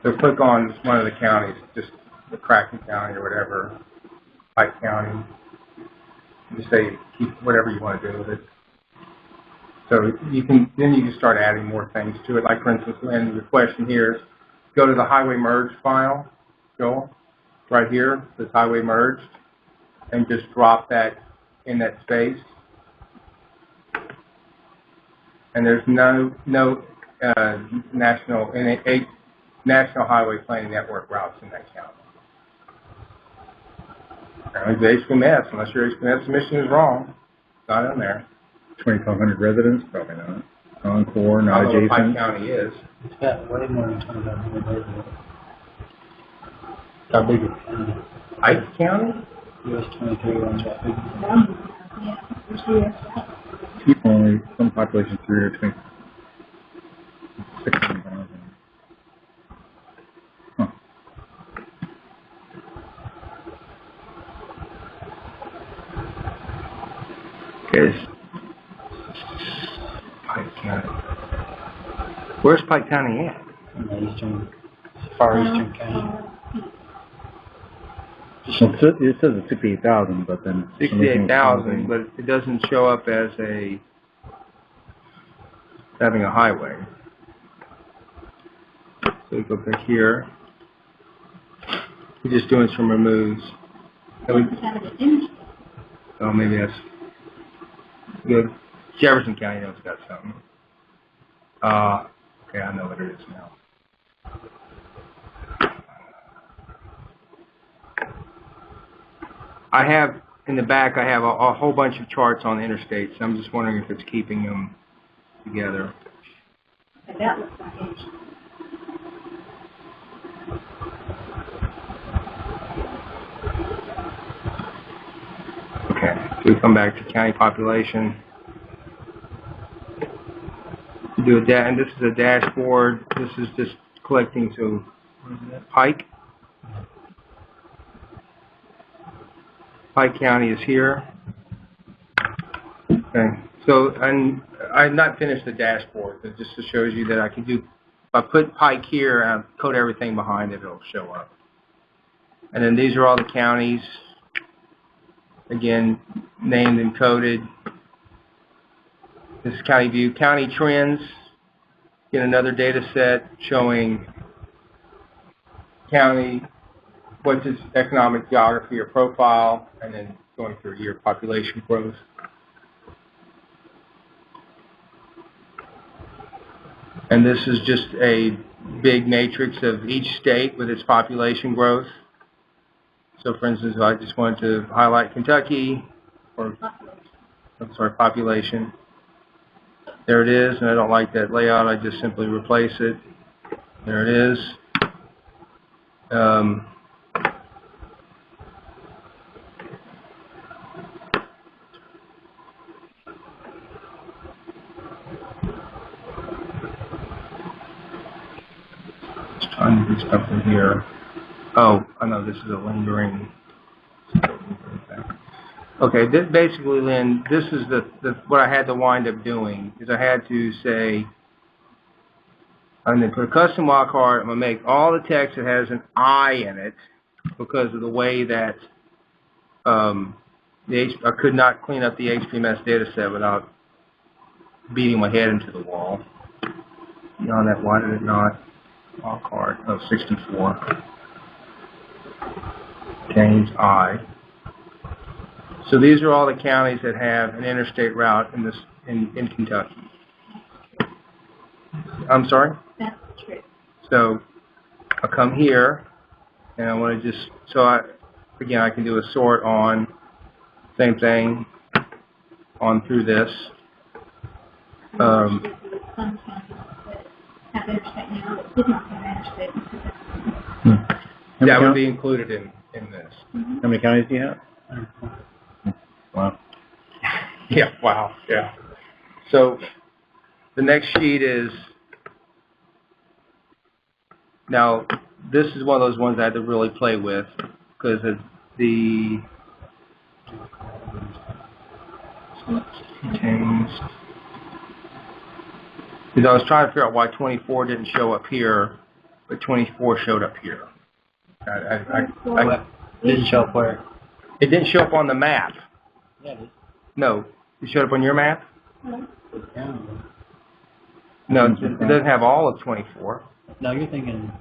So click on one of the counties, just the Kraken County or whatever, Pike County. Just say keep whatever you want to do with it. So you can start adding more things to it. Like for instance, and the question here is, go to the highway merge file, Joel, right here, this highway merged, and just drop that in that space. And there's no national highway planning network routes in that county. Apparently the HPMS, unless your HPMS submission is wrong, it's not in there. 2,500 residents? Probably not. Encore, not I don't know what Pike adjacent. County is. It's got way more than 2,500 residents. It's our biggest county. Pike County? US 23 runs that big. People only, some population 3 or 20. 16,000. Huh. Okay. Pike County. Where's Pike County at? In the far eastern county. Well, it says it's 68,000, but then 68,000, but it doesn't show up as having a highway. So we go back here. We're just doing some removes. Oh, maybe that's good. Jefferson County knows got something. Okay, I know what it is now. I have, in the back, I have a whole bunch of charts on the interstates. I'm just wondering if it's keeping them together. That looks like it. Okay. We come back to county population. You do and this is a dashboard. This is just collecting to Pike. Pike County is here. Okay. So, and I've not finished the dashboard, but just shows you that I can do. If I put Pike here and I code everything behind it, it'll show up. And then these are all the counties. Again, named and coded. This is county view. County trends. Get another data set showing county, what's its economic geography or profile, and then going through year population growth. And this is just a big matrix of each state with its population growth. So for instance, if I just wanted to highlight Kentucky, or I'm sorry, population. There it is, and I don't like that layout. I just simply replace it. There it is. Just trying to do stuff in here. Oh, I know this is a lingering. Okay, this basically, Lynn, this is what I had to wind up doing, is I had to say, I'm going to put a custom wildcard. I'm going to make all the text that has an I in it because of the way that I could not clean up the HPMS data set without beating my head into the wall. Beyond that, why did it not? Wildcard, oh, 64. Change I. So these are all the counties that have an interstate route in Kentucky. I'm sorry? That's true. So I'll come here, and I want to just, again, I can do a sort on, same thing, on through this. Some counties that have interstate now that did not have interstate. That would be included in this. Mm-hmm. How many counties do you have? Wow. Yeah, wow, yeah. So the next sheet is, now this is one of those ones I had to really play with because it's the changed. Because I was trying to figure out why 24 didn't show up here, but 24 showed up here. I Didn't show up where? it didn't show up on the map. Yeah, No, it showed up on your map? yeah. No, it doesn't have all of 24. No, you're thinking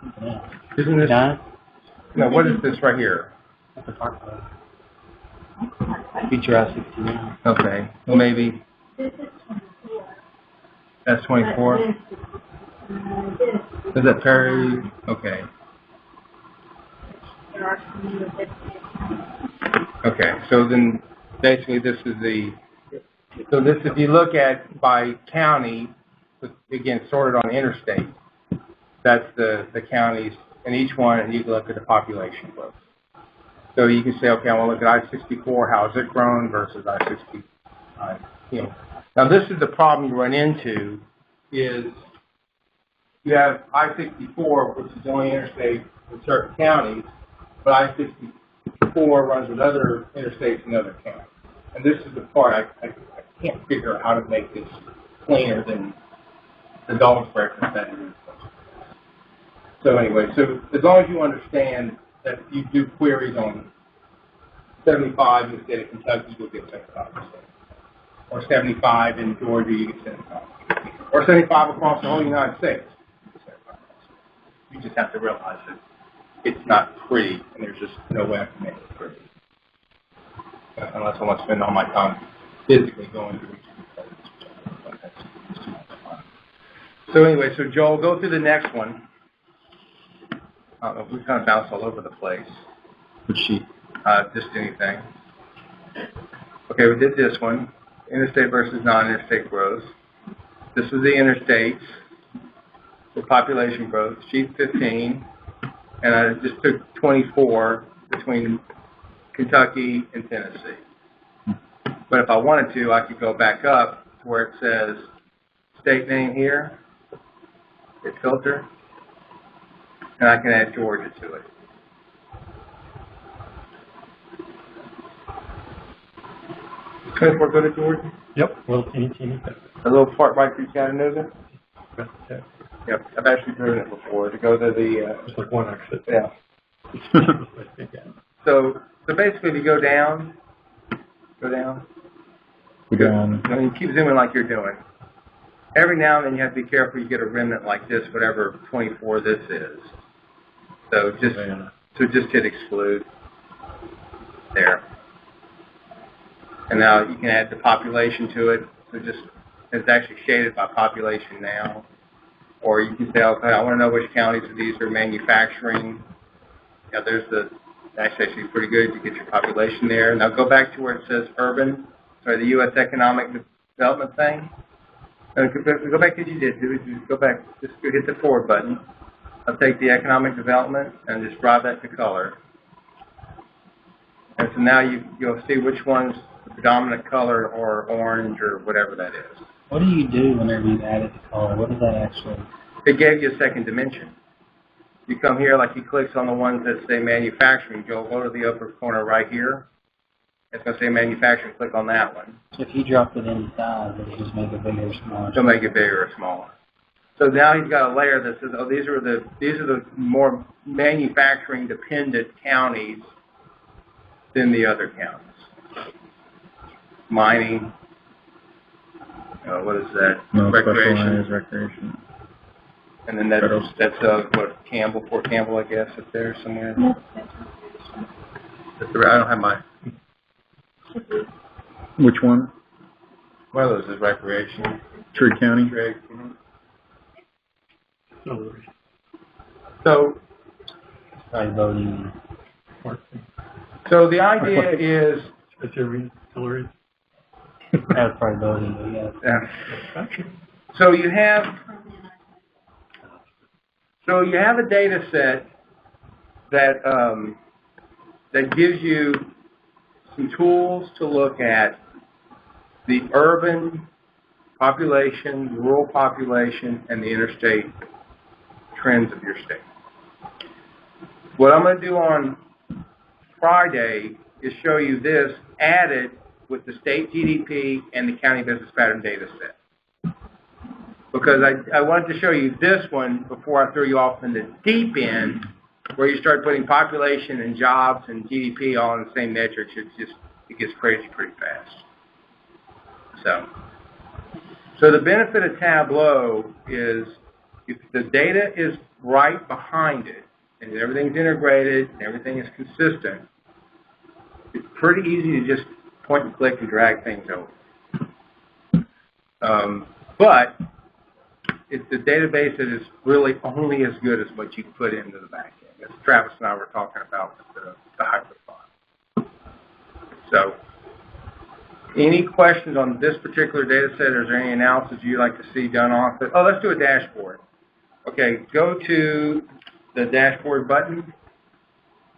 something else. Isn't this? Nine? No, what is this right here? That's a park road. Feature out 69. Okay, well maybe This is 24. that's 24. Is that Perry? Okay. There are some new additions. Okay, so then basically this is so this, if you look at by county, again sorted on interstate, that's the counties in each one, and you can look at the population growth. So you can say, okay, I want to look at I-64, how's it grown versus I-65. Now this is the problem you run into, is you have I-64, which is the only interstate in certain counties, but I-64 runs with other interstates in other counties. And this is the part I can't figure out how to make this cleaner than the dog's breakfast that it is. So anyway, so as long as you understand that if you do queries on 75 in the state of Kentucky, you'll get 75%. Or 75 in Georgia, you get 75. Or 75 across the whole United States. You just have to realize that it's not pretty, and there's just no way I can make it pretty. Unless I want to spend all my time physically going through each of these. So anyway, so Joel, go through the next one. We kind of bounced all over the place. Which sheet? Just anything. Okay, we did this one. Interstate versus non-interstate growth. This is the interstates, the population growth, sheet 15. And I just took 24 between Kentucky and Tennessee. But if I wanted to, I could go back up to where it says state name here, hit filter, and I can add Georgia to it. Go to Georgia? Yep. Well, any. A little part right through Chattanooga? Yeah. Yep, I've actually driven it before to go to the, Just like one exit. yeah. So basically if you go down, We go on. I mean, keep zooming like you're doing. Every now and then you have to be careful you get a remnant like this, whatever 24 this is. So just hit exclude. There. And now you can add the population to it. So it's actually shaded by population now. Or you can say, okay, I want to know which counties of these are manufacturing. Yeah, that's actually pretty good. You get your population there. Now go back to where it says urban, the U.S. Economic Development thing. Go back as you did. Go back, just hit the forward button. I'll take the economic development and just drive that to color. And so now you'll see which one's the predominant color or orange or whatever that is. What do you do whenever you add it to color? What does that actually? It gave you a second dimension. You come here, like he clicks on the ones that say manufacturing. Go to the upper corner right here. It's going to say manufacturing. Click on that one. So if you drop it inside, does it just make it bigger or smaller? It'll make it bigger or smaller. So now he's got a layer that says, oh, these are the more manufacturing dependent counties than the other counties. Mining. What is that? No, recreation. Recreation. And then that's what, Fort Campbell, I guess, up there somewhere. I don't have my. Which one? One of those is recreation. Trigg County. Trigg. Probably voting. So the idea is. That's your coloring. That was probably voting, but yeah. So you have a data set that gives you some tools to look at the urban population, rural population, and the interstate trends of your state. What I'm going to do on Friday is show you this added with the state GDP and the county business pattern data set. Because I wanted to show you this one before I throw you off in the deep end where you start putting population and jobs and GDP all in the same metrics. It gets crazy pretty fast. So the benefit of Tableau is if the data is right behind it and everything's integrated and everything is consistent, it's pretty easy to just point and click and drag things over. But it's the database that is really only as good as what you put into the back end. As Travis and I were talking about with the hyperfile. So, any questions on this particular data set, or is there any analysis you'd like to see done off it? Oh, let's do a dashboard. Okay, go to the dashboard button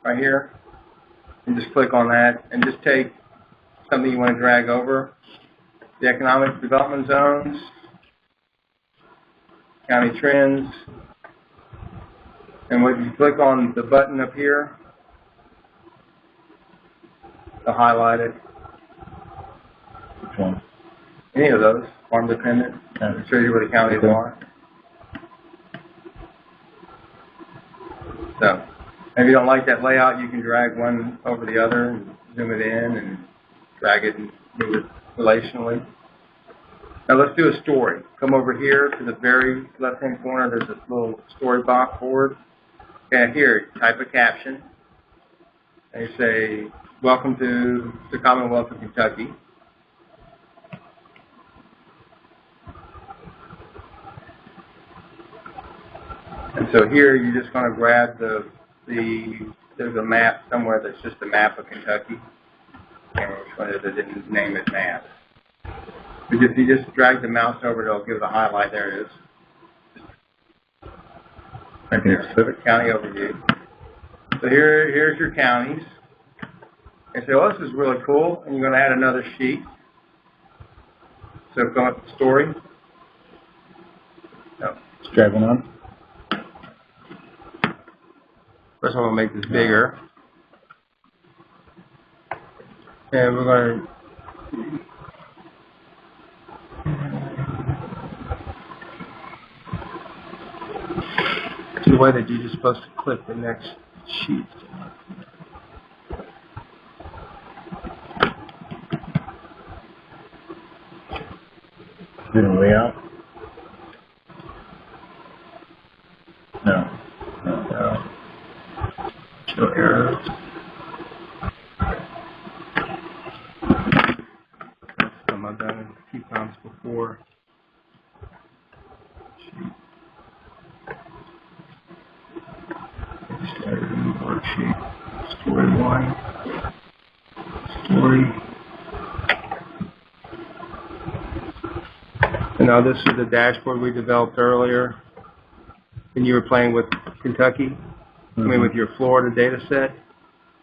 right here and just click on that and just take something you want to drag over. The economic development zones, county trends, and when you click on the button up here, to highlight it. Which one? Any of those, farm dependent, show you where the counties are. So, if you don't like that layout, you can drag one over the other and zoom it in and drag it and move it relationally. Now let's do a story. Come over here to the very left-hand corner. There's this little story box board. Okay, here, type a caption. And you say, welcome to the Commonwealth of Kentucky. And so here you're just going to grab there's a map somewhere that's just a map of Kentucky. And which one is it? Didn't name it map. If you just drag the mouse over, it'll give the highlight. There it is. Right there, Pacific County Overview. So here's your counties. And say, oh, this is really cool. And you're going to add another sheet. So fill out the story. No. Just drag one on. First I'm going to make this bigger. And we're going to the way that you're just supposed to click the next sheet. Do the layout? No. No. Show arrows. That's something I've done a few times before. Started a new worksheet. Story 1. Story. And now this is the dashboard we developed earlier. And you were playing with Kentucky. I mean, with your Florida data set.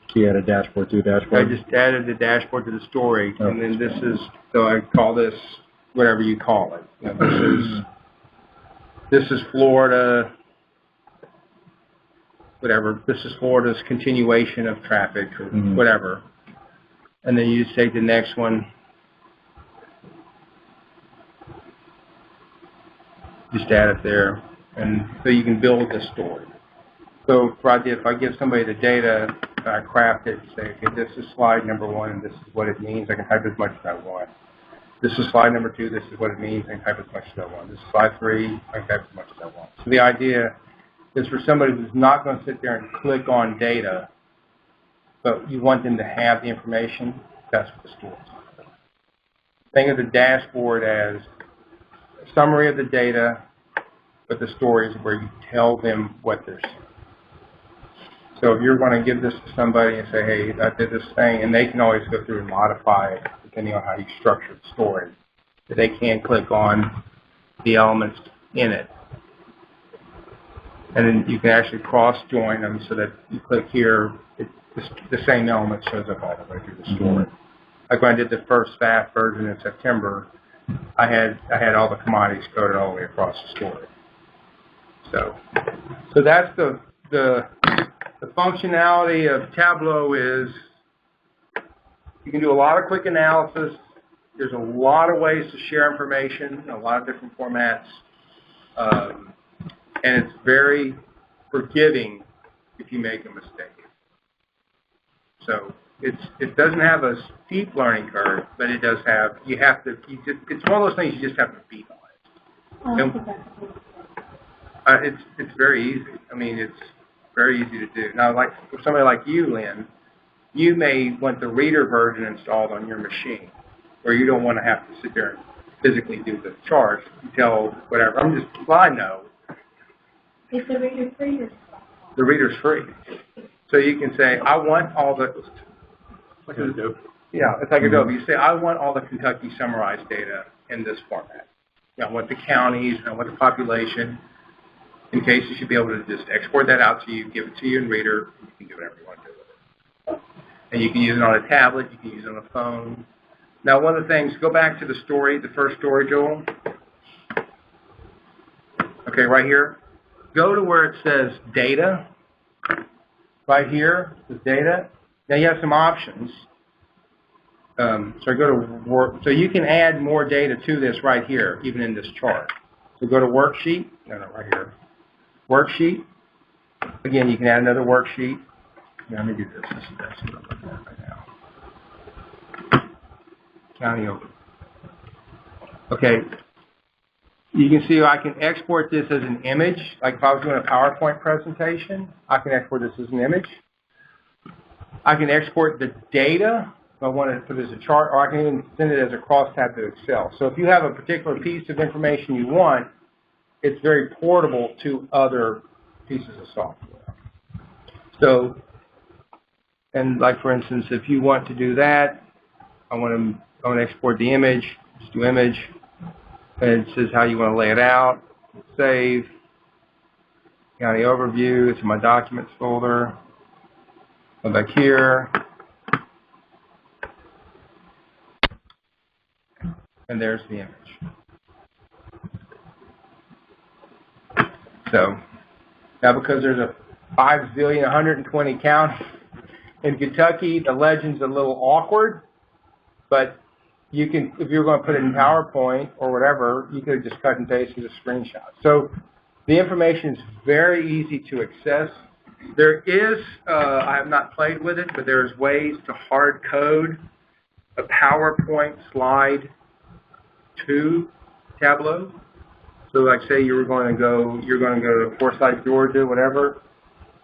So you had a dashboard to a dashboard? I just added the dashboard to the story, and then this is, so I call this whatever you call it. You know, this is Florida, whatever. This is Florida's continuation of traffic or whatever. And then you just take the next one. Just add it there, and so you can build the story. So if I give somebody the data, I craft it and say, okay, this is slide number 1, and this is what it means. I can type as much as I want. This is slide number 2. This is what it means. I can type as much as I want. This is slide 3. I can type as much as I want. So the idea is for somebody who's not going to sit there and click on data, but you want them to have the information. That's what the story is. Think of the dashboard as a summary of the data, but the story is where you tell them what they're seeing. So if you're going to give this to somebody and say, hey, I did this thing, and they can always go through and modify it depending on how you structure the story. But they can click on the elements in it. And then you can actually cross-join them so that you click here, the same element shows up all the way through the story. Like when I did the first FAF version in September, I had all the commodities coded all the way across the story. So that's the functionality of Tableau is you can do a lot of quick analysis. There's a lot of ways to share information in a lot of different formats. And it's very forgiving if you make a mistake. So it doesn't have a steep learning curve, but it does have, it's one of those things you just have to beat on it. It's very easy. I mean, it's very easy to do. Now, like for somebody like you, Lynn, you may want the reader version installed on your machine, where you don't want to have to sit there and physically do the charts until whatever. I know. Is the reader free or? The reader's free. So you can say, I want all the, like Adobe. Yeah, it's like Adobe. You say, I want all the Kentucky summarized data in this format. You know, I want the counties, and I want the population. In case you should be able to just export that out to you, give it to you in Reader, and you can do whatever you want to do with it. And you can use it on a tablet, you can use it on a phone. Now, one of the things, go back to the story, the first story, Joel. Okay, right here. Go to where it says data. Right here, it says data. Now you have some options. So go to work. So you can add more data to this right here, even in this chart. So go to worksheet. No, right here. Worksheet. Again, you can add another worksheet. Now, let me do this. This is what I'm looking at right now. County over. Okay. You can see I can export this as an image. Like if I was doing a PowerPoint presentation, I can export this as an image. I can export the data if I want to put it as a chart, or I can even send it as a crosstab to Excel. So if you have a particular piece of information you want, it's very portable to other pieces of software. So, and like for instance, if you want to do that, I want to export the image, just do image, and it says how you want to lay it out, save, county overview, it's in my documents folder, go back here, and there's the image. So now, because there's a 120 counties in Kentucky, the legend's a little awkward, but you can, if you're going to put it in PowerPoint or whatever, you could just cut and paste the screenshot. So the information is very easy to access. There is, I have not played with it, but there's ways to hard code a PowerPoint slide to Tableau. So like say you're going to go to Forsyth, Georgia, whatever.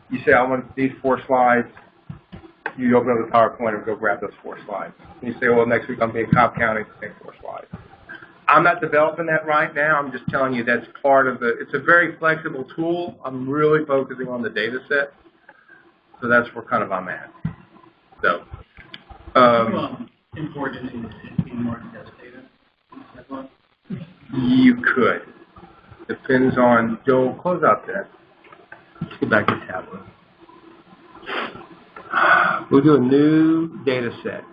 You say, I want these 4 slides. You open up the PowerPoint and go grab those 4 slides. And you say, well, next week I'm being Cobb County, the same 4 slides. I'm not developing that right now. I'm just telling you that's part of the, it's a very flexible tool. I'm really focusing on the data set. So that's where kind of I'm at. So, import it into more test data? You could. Depends on, Joel, close out there. Let's get back to Tableau. We'll do a new data set.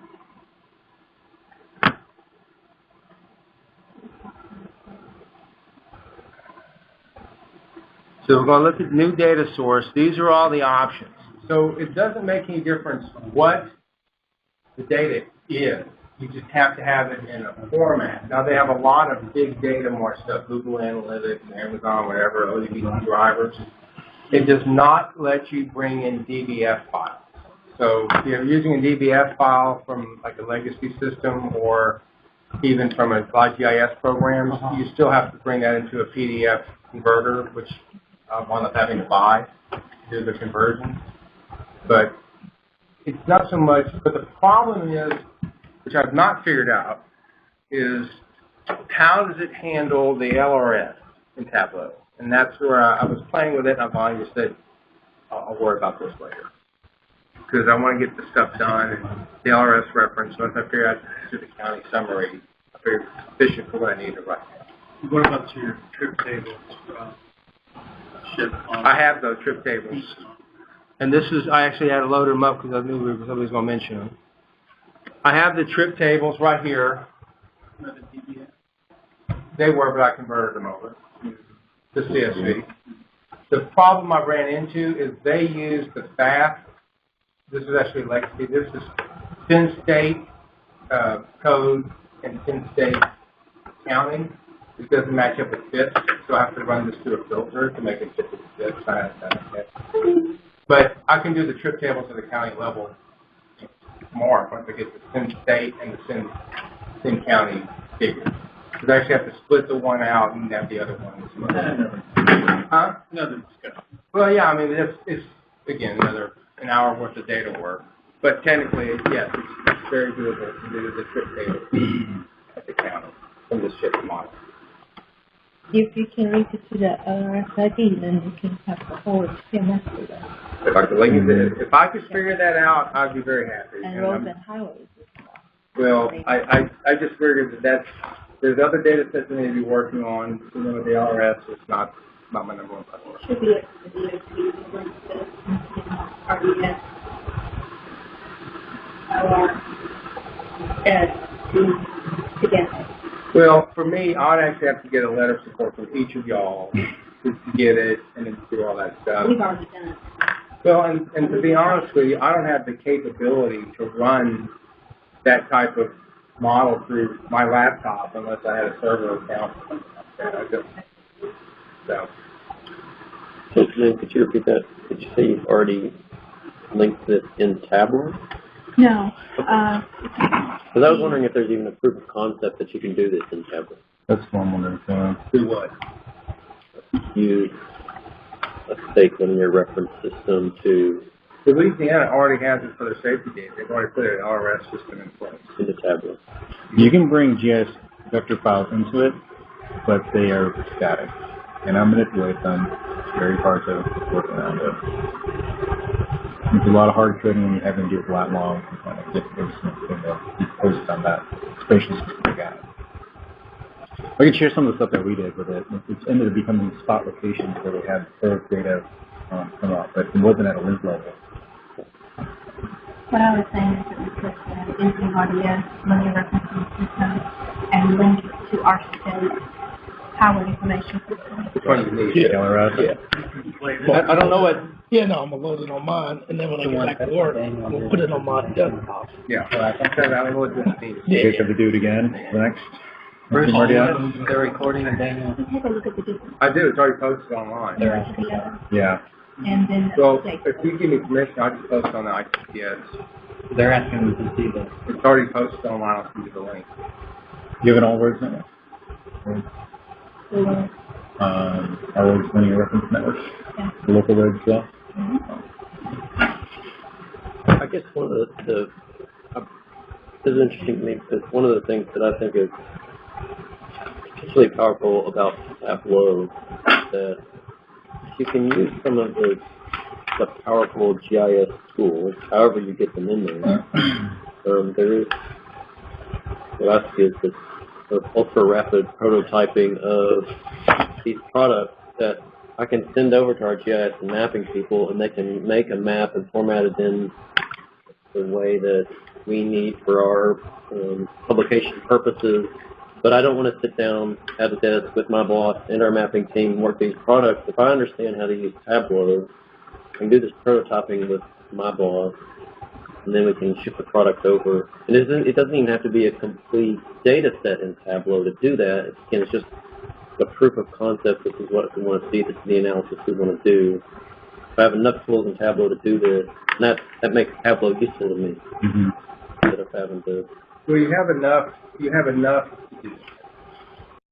So we're going to look at new data source. These are all the options. So it doesn't make any difference what the data is. You just have to have it in a format. Now, they have a lot of big data, more stuff, Google Analytics, Amazon, whatever, ODB drivers. It does not let you bring in DBF files. So if you're using a DBF file from like a legacy system or even from a GIS program, you still have to bring that into a PDF converter, which I wound up having to buy to do the conversion. But it's not so much, but the problem is, which I've not figured out, is how does it handle the LRS in Tableau? And that's where I was playing with it, and I finally just said, I'll worry about this later. Because I want to get the stuff done, and the LRS reference, once I figure out to the county summary, I figure it's sufficient for what I need to write. What about your trip tables? I have those trip tables. And this is, I actually had to load them up because I knew somebody was going to mention them. I have the trip tables right here. They were, but I converted them over to CSV. The problem I ran into is they use the FAF. This is actually legacy. This is Penn State code and Penn State counting. It doesn't match up with FIPS, so I have to run this through a filter to make it fit with FIPS. But I can do the trip tables at the county level more once I get the Penn State and the Penn County figures. Because I actually have to split the one out and have the other one. Huh? Another discussion. Well, yeah, I mean, it's again, another an hour worth of data work. But technically, yes, it's very doable to do the trip table at the county from the shift model. If you can link it to the LRS then you can have the whole CMS for that. If I could figure that out, I'd be very happy. And roads and highways as Well, well. I just figured that there's other data sets I need to be working on. You know, the LRS is not my number one priority. Should be a DOT link to RDS, OR, together. Well, for me, I'd actually have to get a letter of support from each of y'all to get it and then do all that stuff. We've already done it. Well, and to be honest with you, I don't have the capability to run that type of model through my laptop unless I had a server account or something like that. I just, so. So then, could you repeat that? Did you say you've already linked it in Tableau? No. Because I was wondering if there's even a proof of concept that you can do this in Tableau. That's what I'm wondering. Do what? Use a stake in your reference system to Louisiana already has it for their safety data. They've already put an RS system in place. into Tableau. You can bring GIS vector files into it, but they are static. And I manipulate them. It's very hard to work around it. There's a lot of hard coding when you have to do flat logs and kind of get those things to post on that spatial system we got. I can share some of the stuff that we did with it. It's ended up becoming spot locations where we had third data come up, but it wasn't at a link level. what I was saying is that we put NCRDS, linear referencing system, and link it to our state highway information system. Which one do you need? Colorado. Yeah. I don't know what. Yeah, no, I'm gonna load it on mine, and then when I get back to work, I'm gonna put it on my desktop. Yeah. I don't know what this means. You guys have to do it again the next. Bruce, Already out? they're recording and Daniel. Take a look at the difference I do. It's already posted online. there to the other, Yeah. and then So the state. if you give me permission, I'll just post on the ITPS. They're asking them to see the. It's already posted online. I'll send you the link. You have an all words network? All words linear reference network? Yeah. The local roads as well? I guess one of the this is interesting to me because one of the things that I think is particularly powerful about Tableau is that you can use some of the powerful GIS tools, however you get them in there. There is what I see is this sort of ultra-rapid prototyping of these products that I can send over to our GIS and mapping people, and they can make a map and format it in the way that we need for our publication purposes. But I don't want to sit down at a desk with my boss and our mapping team and work these products. If I understand how to use Tableau, I can do this prototyping with my boss, and then we can ship the product over. And it doesn't even have to be a complete data set in Tableau to do that. It's just a proof of concept. This is what we want to see. This is the analysis we want to do. If I have enough tools in Tableau to do this, and that makes Tableau useful to me. Mm-hmm. Instead of having to. Well, you have enough. You have enough